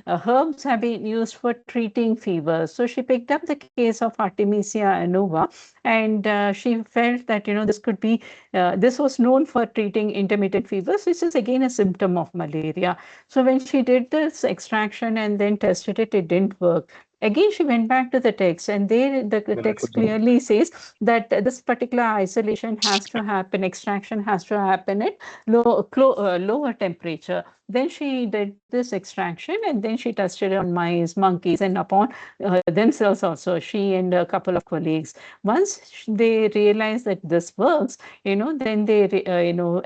herbs have been used for treating fevers. So she picked up the case of Artemisia annua, and she felt that, this could be, this was known for treating intermittent fevers, which is again a symptom of malaria. So when she did this extraction and then tested it, it didn't work. Again, she went back to the text, and there the text clearly says that this particular isolation has to happen, extraction has to happen at lower temperature. Then she did this extraction, and then she tested it on mice, monkeys, and upon themselves also, she and a couple of colleagues. Once they realized that this works, then they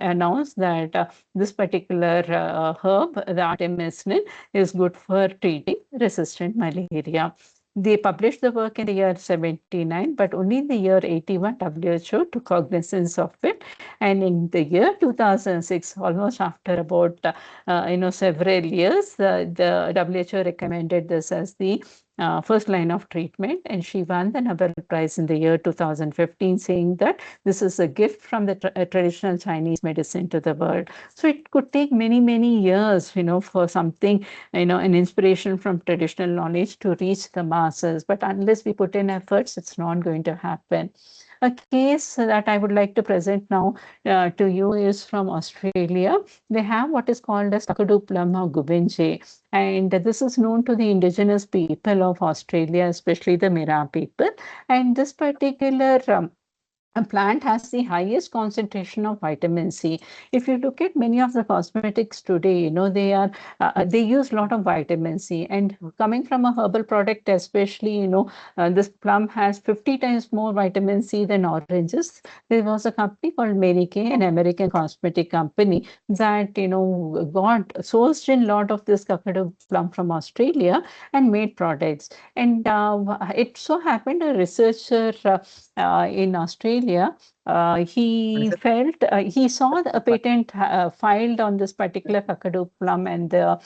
announced that this particular herb, the artemisinin, is good for treating resistant malaria. They published the work in the year 79, but only in the year 81, WHO took cognizance of it. And in the year 2006, almost after about several years, the WHO recommended this as the first line of treatment, and she won the Nobel Prize in the year 2015, saying that this is a gift from the traditional Chinese medicine to the world. So it could take many, many years, for something, an inspiration from traditional knowledge to reach the masses. But unless we put in efforts, it's not going to happen. A case that I would like to present now to you is from Australia. They have what is called as kakadu plum or gubinje, and this is known to the indigenous people of Australia, especially the Mira people. And this particular a plant has the highest concentration of vitamin C. If you look at many of the cosmetics today, they use a lot of vitamin C. And coming from a herbal product, especially, this plum has 50 times more vitamin C than oranges. There was a company called Mary Kay, an American cosmetic company, that got sourced in a lot of this kakadu plum from Australia and made products. And it so happened a researcher in Australia, he saw a patent filed on this particular kakadu plum and the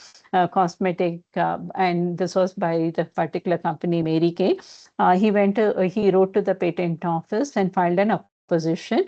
cosmetic, and this was by the particular company Mary Kay. He wrote to the patent office and filed an opposition,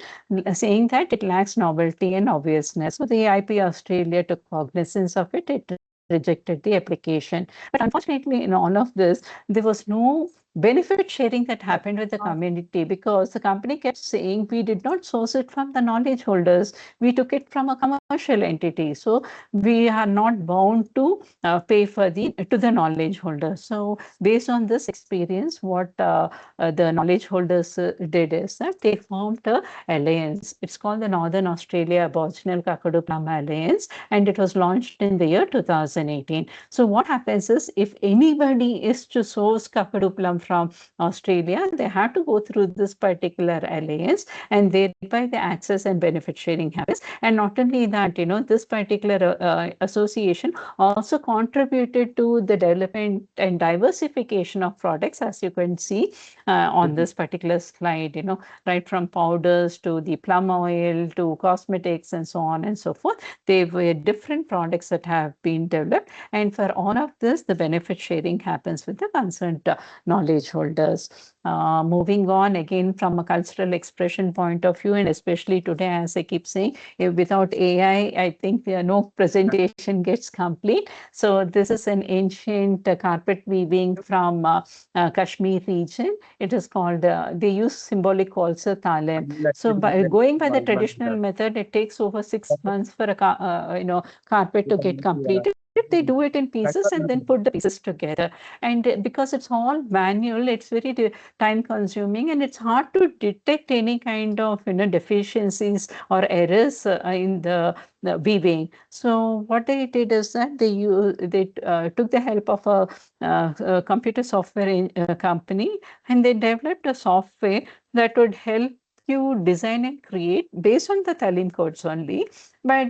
saying that it lacks novelty and obviousness. So the IP Australia took cognizance of it. It rejected the application. But unfortunately, in all of this, there was no benefit sharing that happened with the community, because the company kept saying we did not source it from the knowledge holders, we took it from a commercial entity, so we are not bound to pay for to the knowledge holders. So based on this experience, what the knowledge holders did is that they formed a alliance. It's called the Northern Australia Aboriginal Kakadu Plum Alliance, and it was launched in the year 2018. So what happens is, if anybody is to source kakadu plum from Australia, they have to go through this particular alliance, and thereby the access and benefit sharing happens. And not only that, this particular association also contributed to the development and diversification of products, as you can see on this particular slide, right from powders to the plum oil to cosmetics and so on and so forth. There were different products that have been developed, and for all of this, the benefit sharing happens with the concerned knowledge holders. Moving on, again, from a cultural expression point of view, and especially today, as I keep saying, without AI, I think no presentation gets complete. So this is an ancient carpet weaving from Kashmir region. It is called, they use symbolic also talem. So going by the traditional method, it takes over 6 months for a carpet to get completed. They do it in pieces and then put the pieces together. And because it's all manual, it's very time consuming, and it's hard to detect any kind of deficiencies or errors in the weaving. So what they did is that they took the help of a computer software company, and they developed a software that would help you design and create based on the Talim codes only. But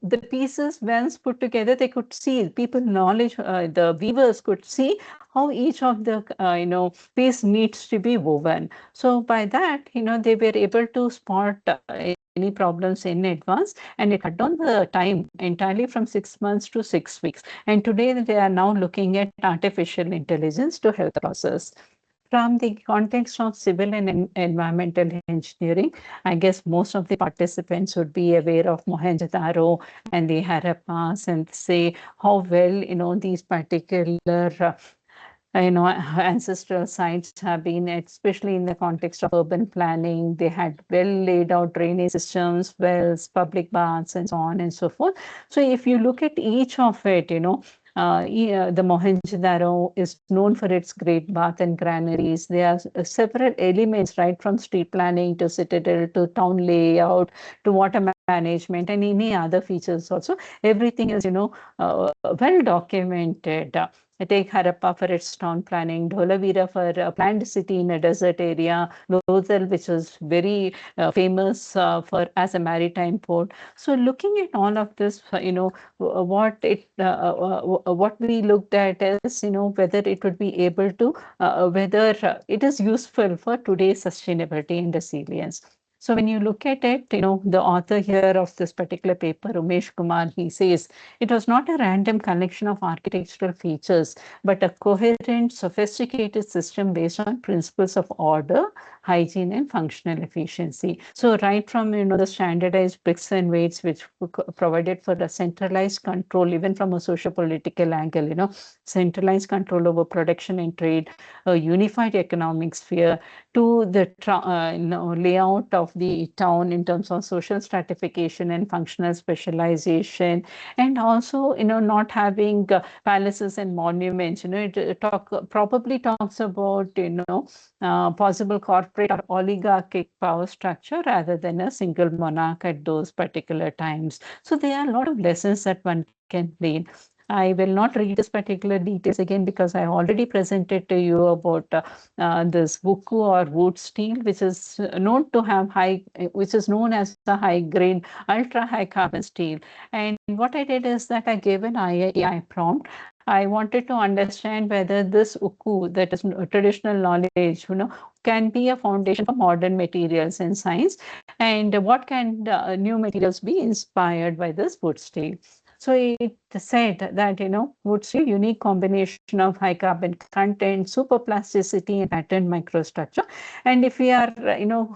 the pieces, once put together, they could see, the weavers could see how each of the piece needs to be woven. So by that, they were able to spot any problems in advance, and it cut down the time entirely from 6 months to 6 weeks. And today they are now looking at artificial intelligence to help the process. From the context of civil and environmental engineering, I guess most of the participants would be aware of Mohenjo-daro and the Harappas, and say how well, these particular ancestral sites have been, especially in the context of urban planning. They had well laid out drainage systems, wells, public baths, and so on and so forth. So if you look at each of it, The Mohenjo-daro is known for its great bath and granaries. There are several elements, right, from street planning to citadel to town layout to water management and any other features also. Everything is, well documented. Take Harappa for its town planning, Dholavira for a planned city in a desert area, Lothal, which was very famous for as a maritime port. So looking at all of this, what we looked at is, whether it would be able to, whether it is useful for today's sustainability and resilience. So when you look at it, the author here of this particular paper, Umesh Kumar, he says it was not a random collection of architectural features, but a coherent, sophisticated system based on principles of order, hygiene, and functional efficiency. So right from, the standardized bricks and weights, which provided for the centralized control, even from a socio-political angle, centralized control over production and trade, a unified economic sphere, to the layout of the town in terms of social stratification and functional specialization, and also not having palaces and monuments. It probably talks about possible corporate or oligarchic power structure rather than a single monarch at those particular times. So there are a lot of lessons that one can glean. I will not read this particular details again because I already presented to you about this wuku or wood steel, which is known to have which is known as the high grade, ultra high carbon steel. And what I did is that I gave an AI prompt. I wanted to understand whether this uku, that is traditional knowledge, can be a foundation for modern materials and science, and what can new materials be inspired by this wood steel. So it said that, wood steel, unique combination of high carbon content, superplasticity, and patterned microstructure. And if we are,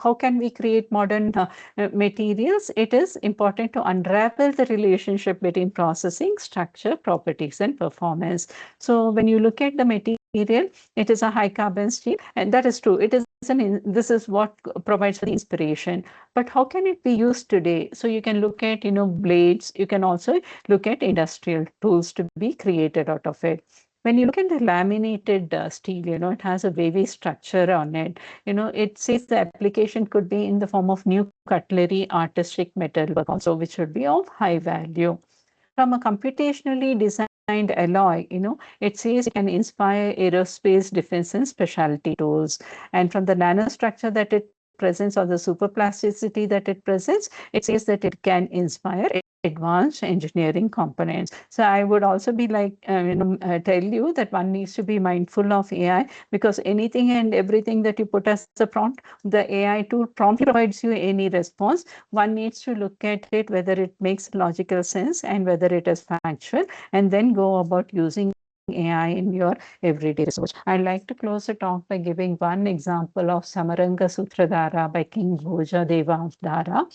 how can we create modern materials? It is important to unravel the relationship between processing, structure, properties, and performance. So when you look at the material, it is a high carbon steel, and that is true. It is this is what provides for the inspiration. But how can it be used today? So you can look at, blades. You can also look at industrial tools to be created out of it. When you look at the laminated steel, it has a wavy structure on it. It says the application could be in the form of new cutlery, artistic metalwork also, which would be of high value. From a computationally designed alloy, it says it can inspire aerospace, defense, and specialty tools. And from the nanostructure that it presents or the superplasticity that it presents, it says that it can inspire advanced engineering components. So I would also be like, tell you that one needs to be mindful of AI, because anything and everything that you put as a prompt, the AI tool promptly provides you any response. One needs to look at it, whether it makes logical sense and whether it is factual, and then go about using AI in your everyday research. I'd like to close the talk by giving one example of Samaranga Sutradhara by King Bhoja Devadara.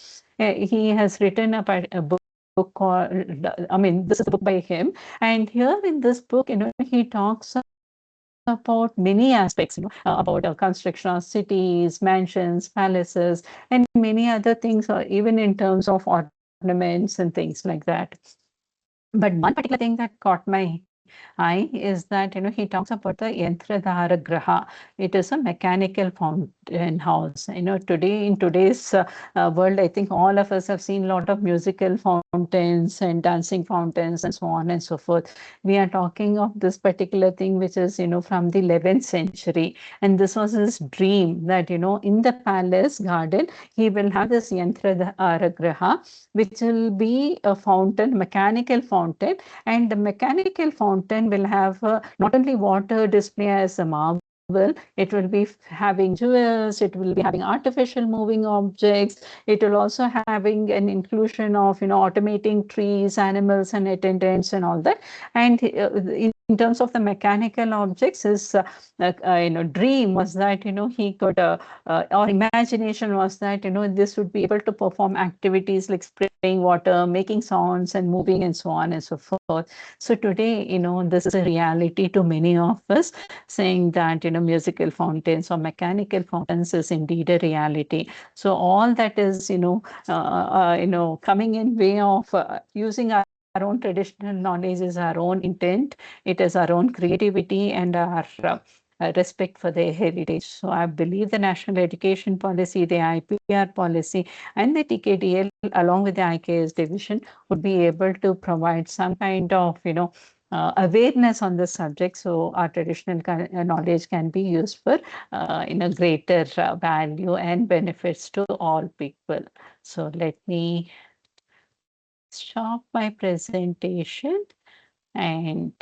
He has written a book called, this is a book by him. And here in this book, he talks about many aspects, about construction of cities, mansions, palaces, and many other things, or even in terms of ornaments and things like that. But one particular thing that caught my eye is that, he talks about the Yantradhara Graha. It is a mechanical fountain house. Today, in today's world, I think all of us have seen a lot of musical fountains and dancing fountains and so on and so forth. We are talking of this particular thing, which is, from the 11th century. And this was his dream that, in the palace garden, he will have this Yantradhara Graha, which will be a fountain, mechanical fountain, and the mechanical fountain will have not only water display as a marble, it will be having jewels, it will be having artificial moving objects, it will also having an inclusion of, automating trees, animals, and attendants and all that. And in terms of the mechanical objects, his dream was that, he could, or imagination was that, this would be able to perform activities like spraying water, making sounds, and moving, and so on and so forth. So today, this is a reality to many of us, saying that, musical fountains or mechanical fountains is indeed a reality. So all that is, coming in way of using our our own traditional knowledge is our own intent. It is our own creativity and our respect for their heritage. So I believe the national education policy, the IPR policy, and the TKDL, along with the IKS division, would be able to provide some kind of, awareness on this subject, so our traditional knowledge can be used for in a greater value and benefits to all people. So let me stop my presentation and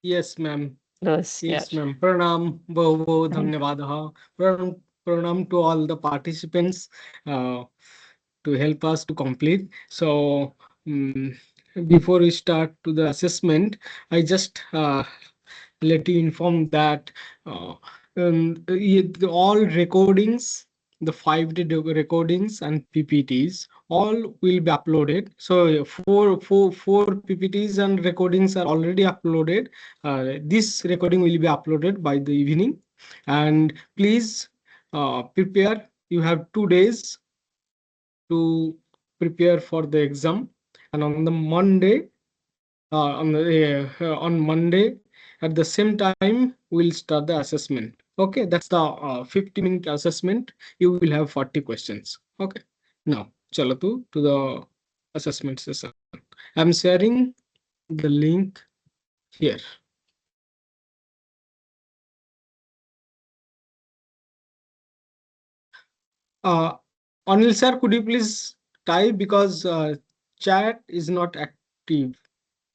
Yes, ma'am. close here. Yes, ma'am. Pranam, dhanyavadaha. Pranam to all the participants to help us to complete. So, before we start to the assessment, I just let you inform that all recordings, the 5-day recordings and PPTs, all will be uploaded. So four PPTs and recordings are already uploaded. This recording will be uploaded by the evening. And please prepare. You have 2 days to prepare for the exam. And on the Monday, on Monday at the same time we'll start the assessment. Okay, that's the 50-minute assessment. You will have 40 questions. Okay, now chalo to the assessment session. I'm sharing the link here. Anil sir, could you please type, because chat is not active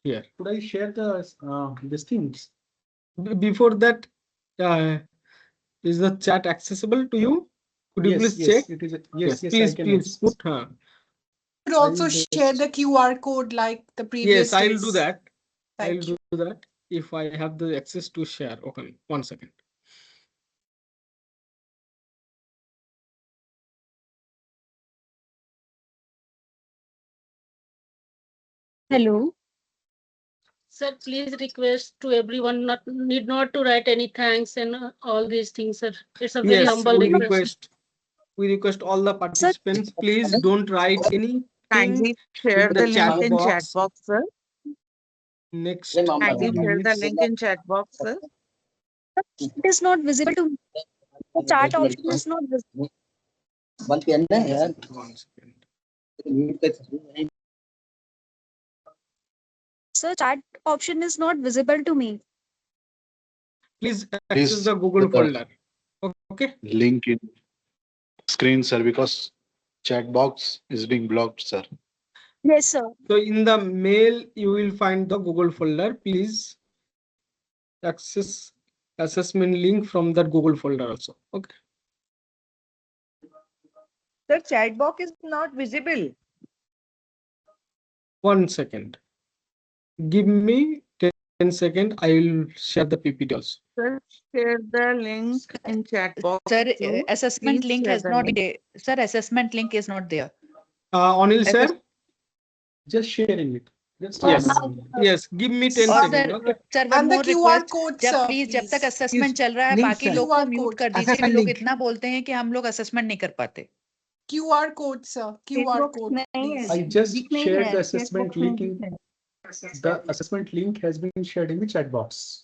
here. Could I share the these things? Before that, is the chat accessible to you? Could you please check? It is. Yes, Yes, please put. Could also share the QR code like the previous Yes, I'll days. do that. Thank I'll do that if I have the access to share. Okay, 1 second. Hello. Sir, please request to everyone need not to write any thanks and all these things, sir. It's a very Yes, humble request. we request all the participants, please don't write anything Kindly share in the the chat link in chat box. box, sir. Next Kindly share the minutes. link in chat box, sir. It is not visible to me. The chat option is not visible. One second. Sir, chat option is not visible to me. Please access the Google folder. Okay. Link in screen, sir, because chat box is being blocked, sir. Yes, sir. So in the mail, you will find the Google folder. Please access assessment link from that Google folder also. Okay. The chat box is not visible. 1 second. Give me 10 seconds. I will share the PPT also. Sir, share the link in chat box. Sir, too. assessment Please link share has the not link. been. Sir, assessment link is not there. Anil sir. Just sharing it. Just Yes. Give me 10 और seconds. Sir Okay. Sir one And the more QR request code, जब sir, please जब तक please. Assessment चल रहा है link, बाकी sir. लोग को QR म्यूट code. कर दीजिए कि Assessment लोग link. इतना बोलते हैं कि हम लोग असेसमेंट नहीं कर पाते QR code, sir. QR code, please. I just shared the assessment link in. The assessment link has been shared in the chat box.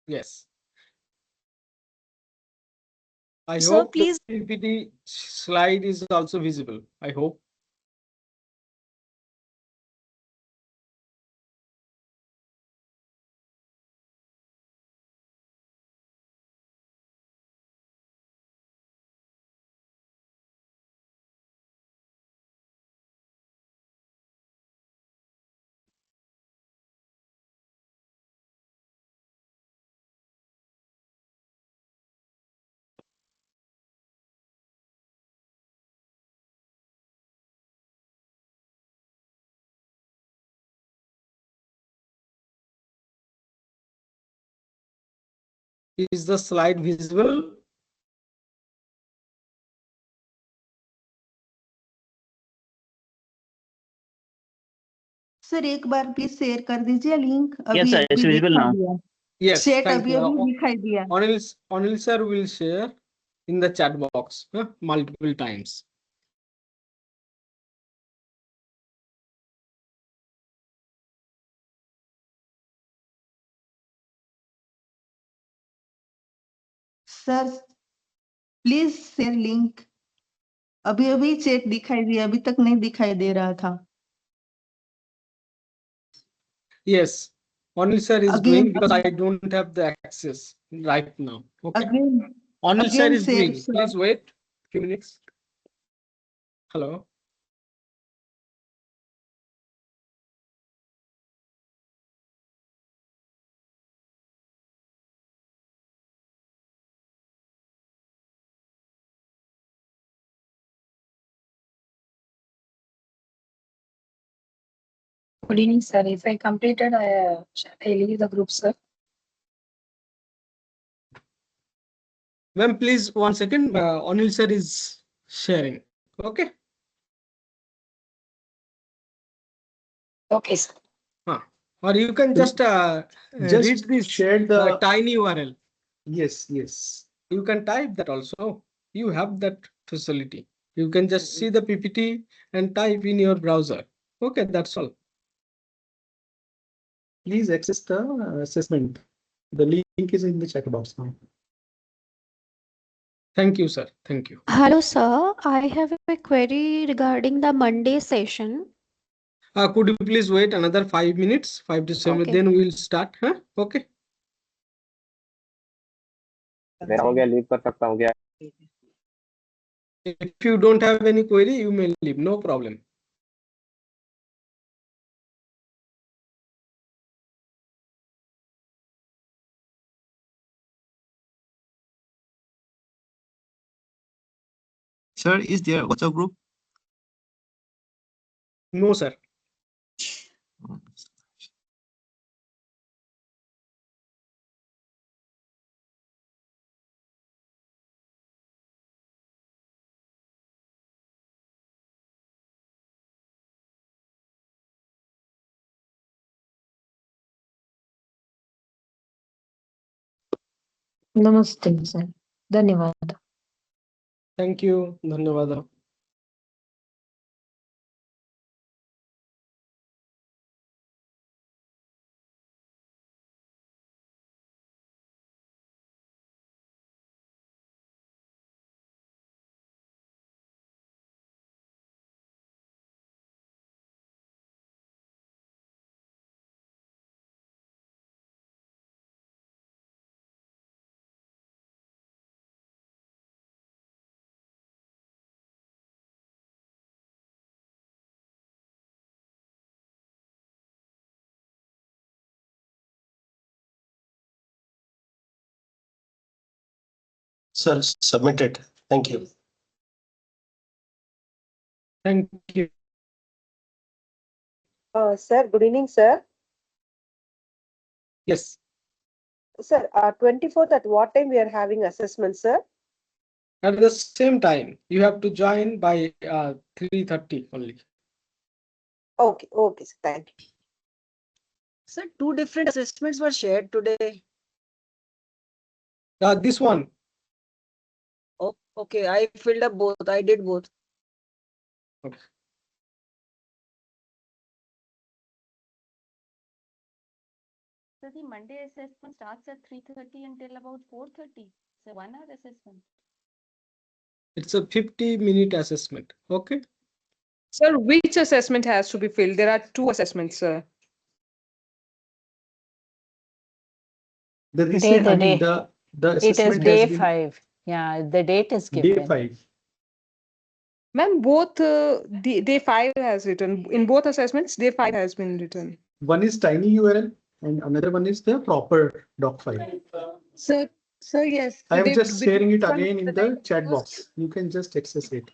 Yes. I Sir, hope please. the PPT slide is also visible. I hope. Is the slide visible? Sir एक बार please share कर दीजिए link Yes, अभी sir, it's अभी visible दिखाई now. दिया Yes. Chat Thank अभी you. अभी दिखाई दिया Anil sir will share. in the chat box multiple times. Sir please share link. अभी अभी चैट दिखाई दिया, अभी तक नहीं दिखाई दे रहा था। Yes, Anil sir is Again, doing because I don't have the access right now. Okay. Again, Anil sir again is share, doing. sir. Please wait few minutes. Hello. Good evening, sir. If I completed, shall I leave the group, sir? Ma'am, please 1 second. Anil sir is sharing. Okay. Okay, sir. Or you can just read this share the tiny URL. yes, yes. You can type that also. You have that facility. You can just see the PPT and type in your browser. Okay, that's all. Please access the assessment. The link is in the chat box now. Thank you, sir. Thank you. Hello, sir. I have a query regarding the Monday session. Could you please wait another 5 minutes, 5 to 7, Okay. then we'll start. Huh? Okay. मेरा हो गया leave कर सकता हूँ क्या? If you don't have any query, you may leave. No problem. Sir, is there a WhatsApp group? No, sir. Namaste, sir. धन्यवाद. Thank you. Dhanyawad. Sir, submitted. Thank you. Thank you. Sir, good evening, sir. Yes. Sir, 24th at what time we are having assessment, sir? At the same time, you have to join by 3:30 only. Okay, okay, sir. Thank you. Sir, two different assessments were shared today. This one. Oh, okay, I filled up both. I did both. Okay. So the Monday assessment starts at 3:30 until about 4:30. So 1 hour assessment. It's a 50-minute assessment. Okay. Sir, which assessment has to be filled? There are two assessments, sir. The Day, the day. the It is assessment day has been 5. Yeah, the date is given. day 5. Ma'am, both day 5 has written. In both assessments, day 5 has been written. One is tiny URL and another one is the proper doc file. Sir, yes. I am today just sharing it because again in the the time chat was- box. You can just access it.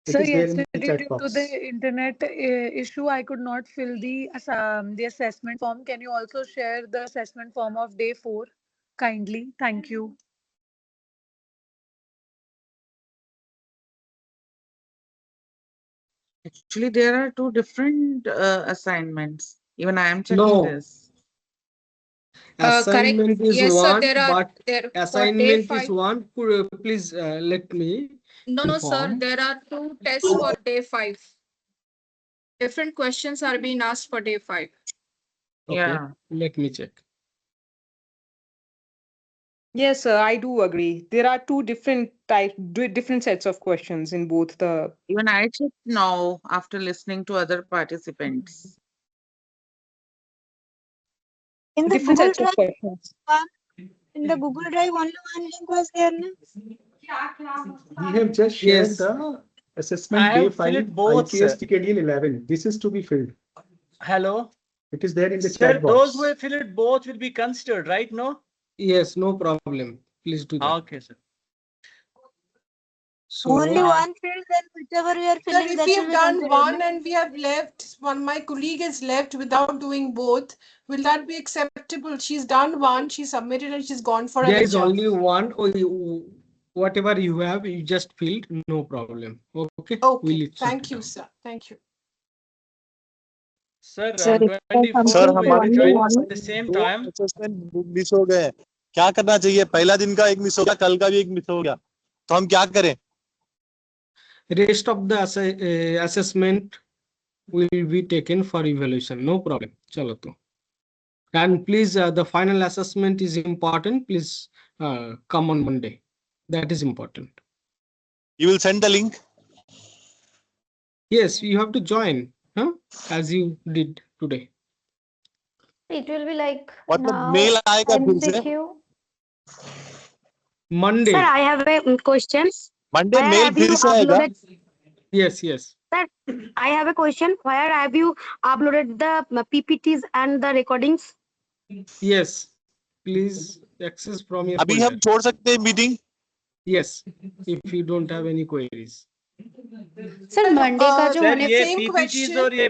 It Sir, is there in the yesterday chat due box. to the internet issue, I could not fill the assessment form. Can you also share the assessment form of day 4? Kindly. Thank you. Actually, there are two different assignments. Even I am checking No. this. Assignment is Yes, sir. one, There are but there for day assignment is 5. one. Please let me No, sir. inform. There are 2 tests for day 5. Different questions are being asked for day 5. Okay, Yeah. let me check. Yes, sir, I do agree. There are two different different sets of questions in both the Even I checked now after listening to other participants. In the different Google sets of Drive, questions. in the Google Drive, only one link was there. No? We have just shared Yes. the assessment I day have 5 filled both, sir. IKS-TKDL 11. This is to be filled. Hello. It is there in the Sir, chat those box. who have filled both will be considered, right? No? Yes, no problem. Please do that. Okay, sir. So Only one field, then whichever we are Sir, filling, if that we will have be done considered. one and we have left, my colleague is left without doing both, will that be acceptable? She's done one, she submitted and she's gone for there an is HR. only one, or whatever you have, you just filled, no problem. Okay. Okay, thank you, sir. Thank you. Sir, Sir, on if I 24th complete we have only joined one, at the same दो time. Assessment miss हो गए। क्या करना चाहिए? पहला दिन का एक मिस हो गया, कल का भी एक मिस हो गया, तो हम क्या करें? Rest of the assessment will be taken for evaluation. No problem. Chalo to. And please, the final assessment is important. Please come on Monday. That is important. You will send the link. Yes, you have to join, as you did today. It will be like मतलब now mail आएगा फिर से? MCQ. Monday. sir, I have a question. Monday Where mail have फिर you से आएगा? uploaded? Yes. Sir, I have a question. Where have you uploaded the PPTs and the recordings? Yes. Please access from your अभी हम folder. छोड़ सकते हैं meeting? Yes, if you don't have any queries. Sir Monday का जो sir होने ये same PPTs question. और ये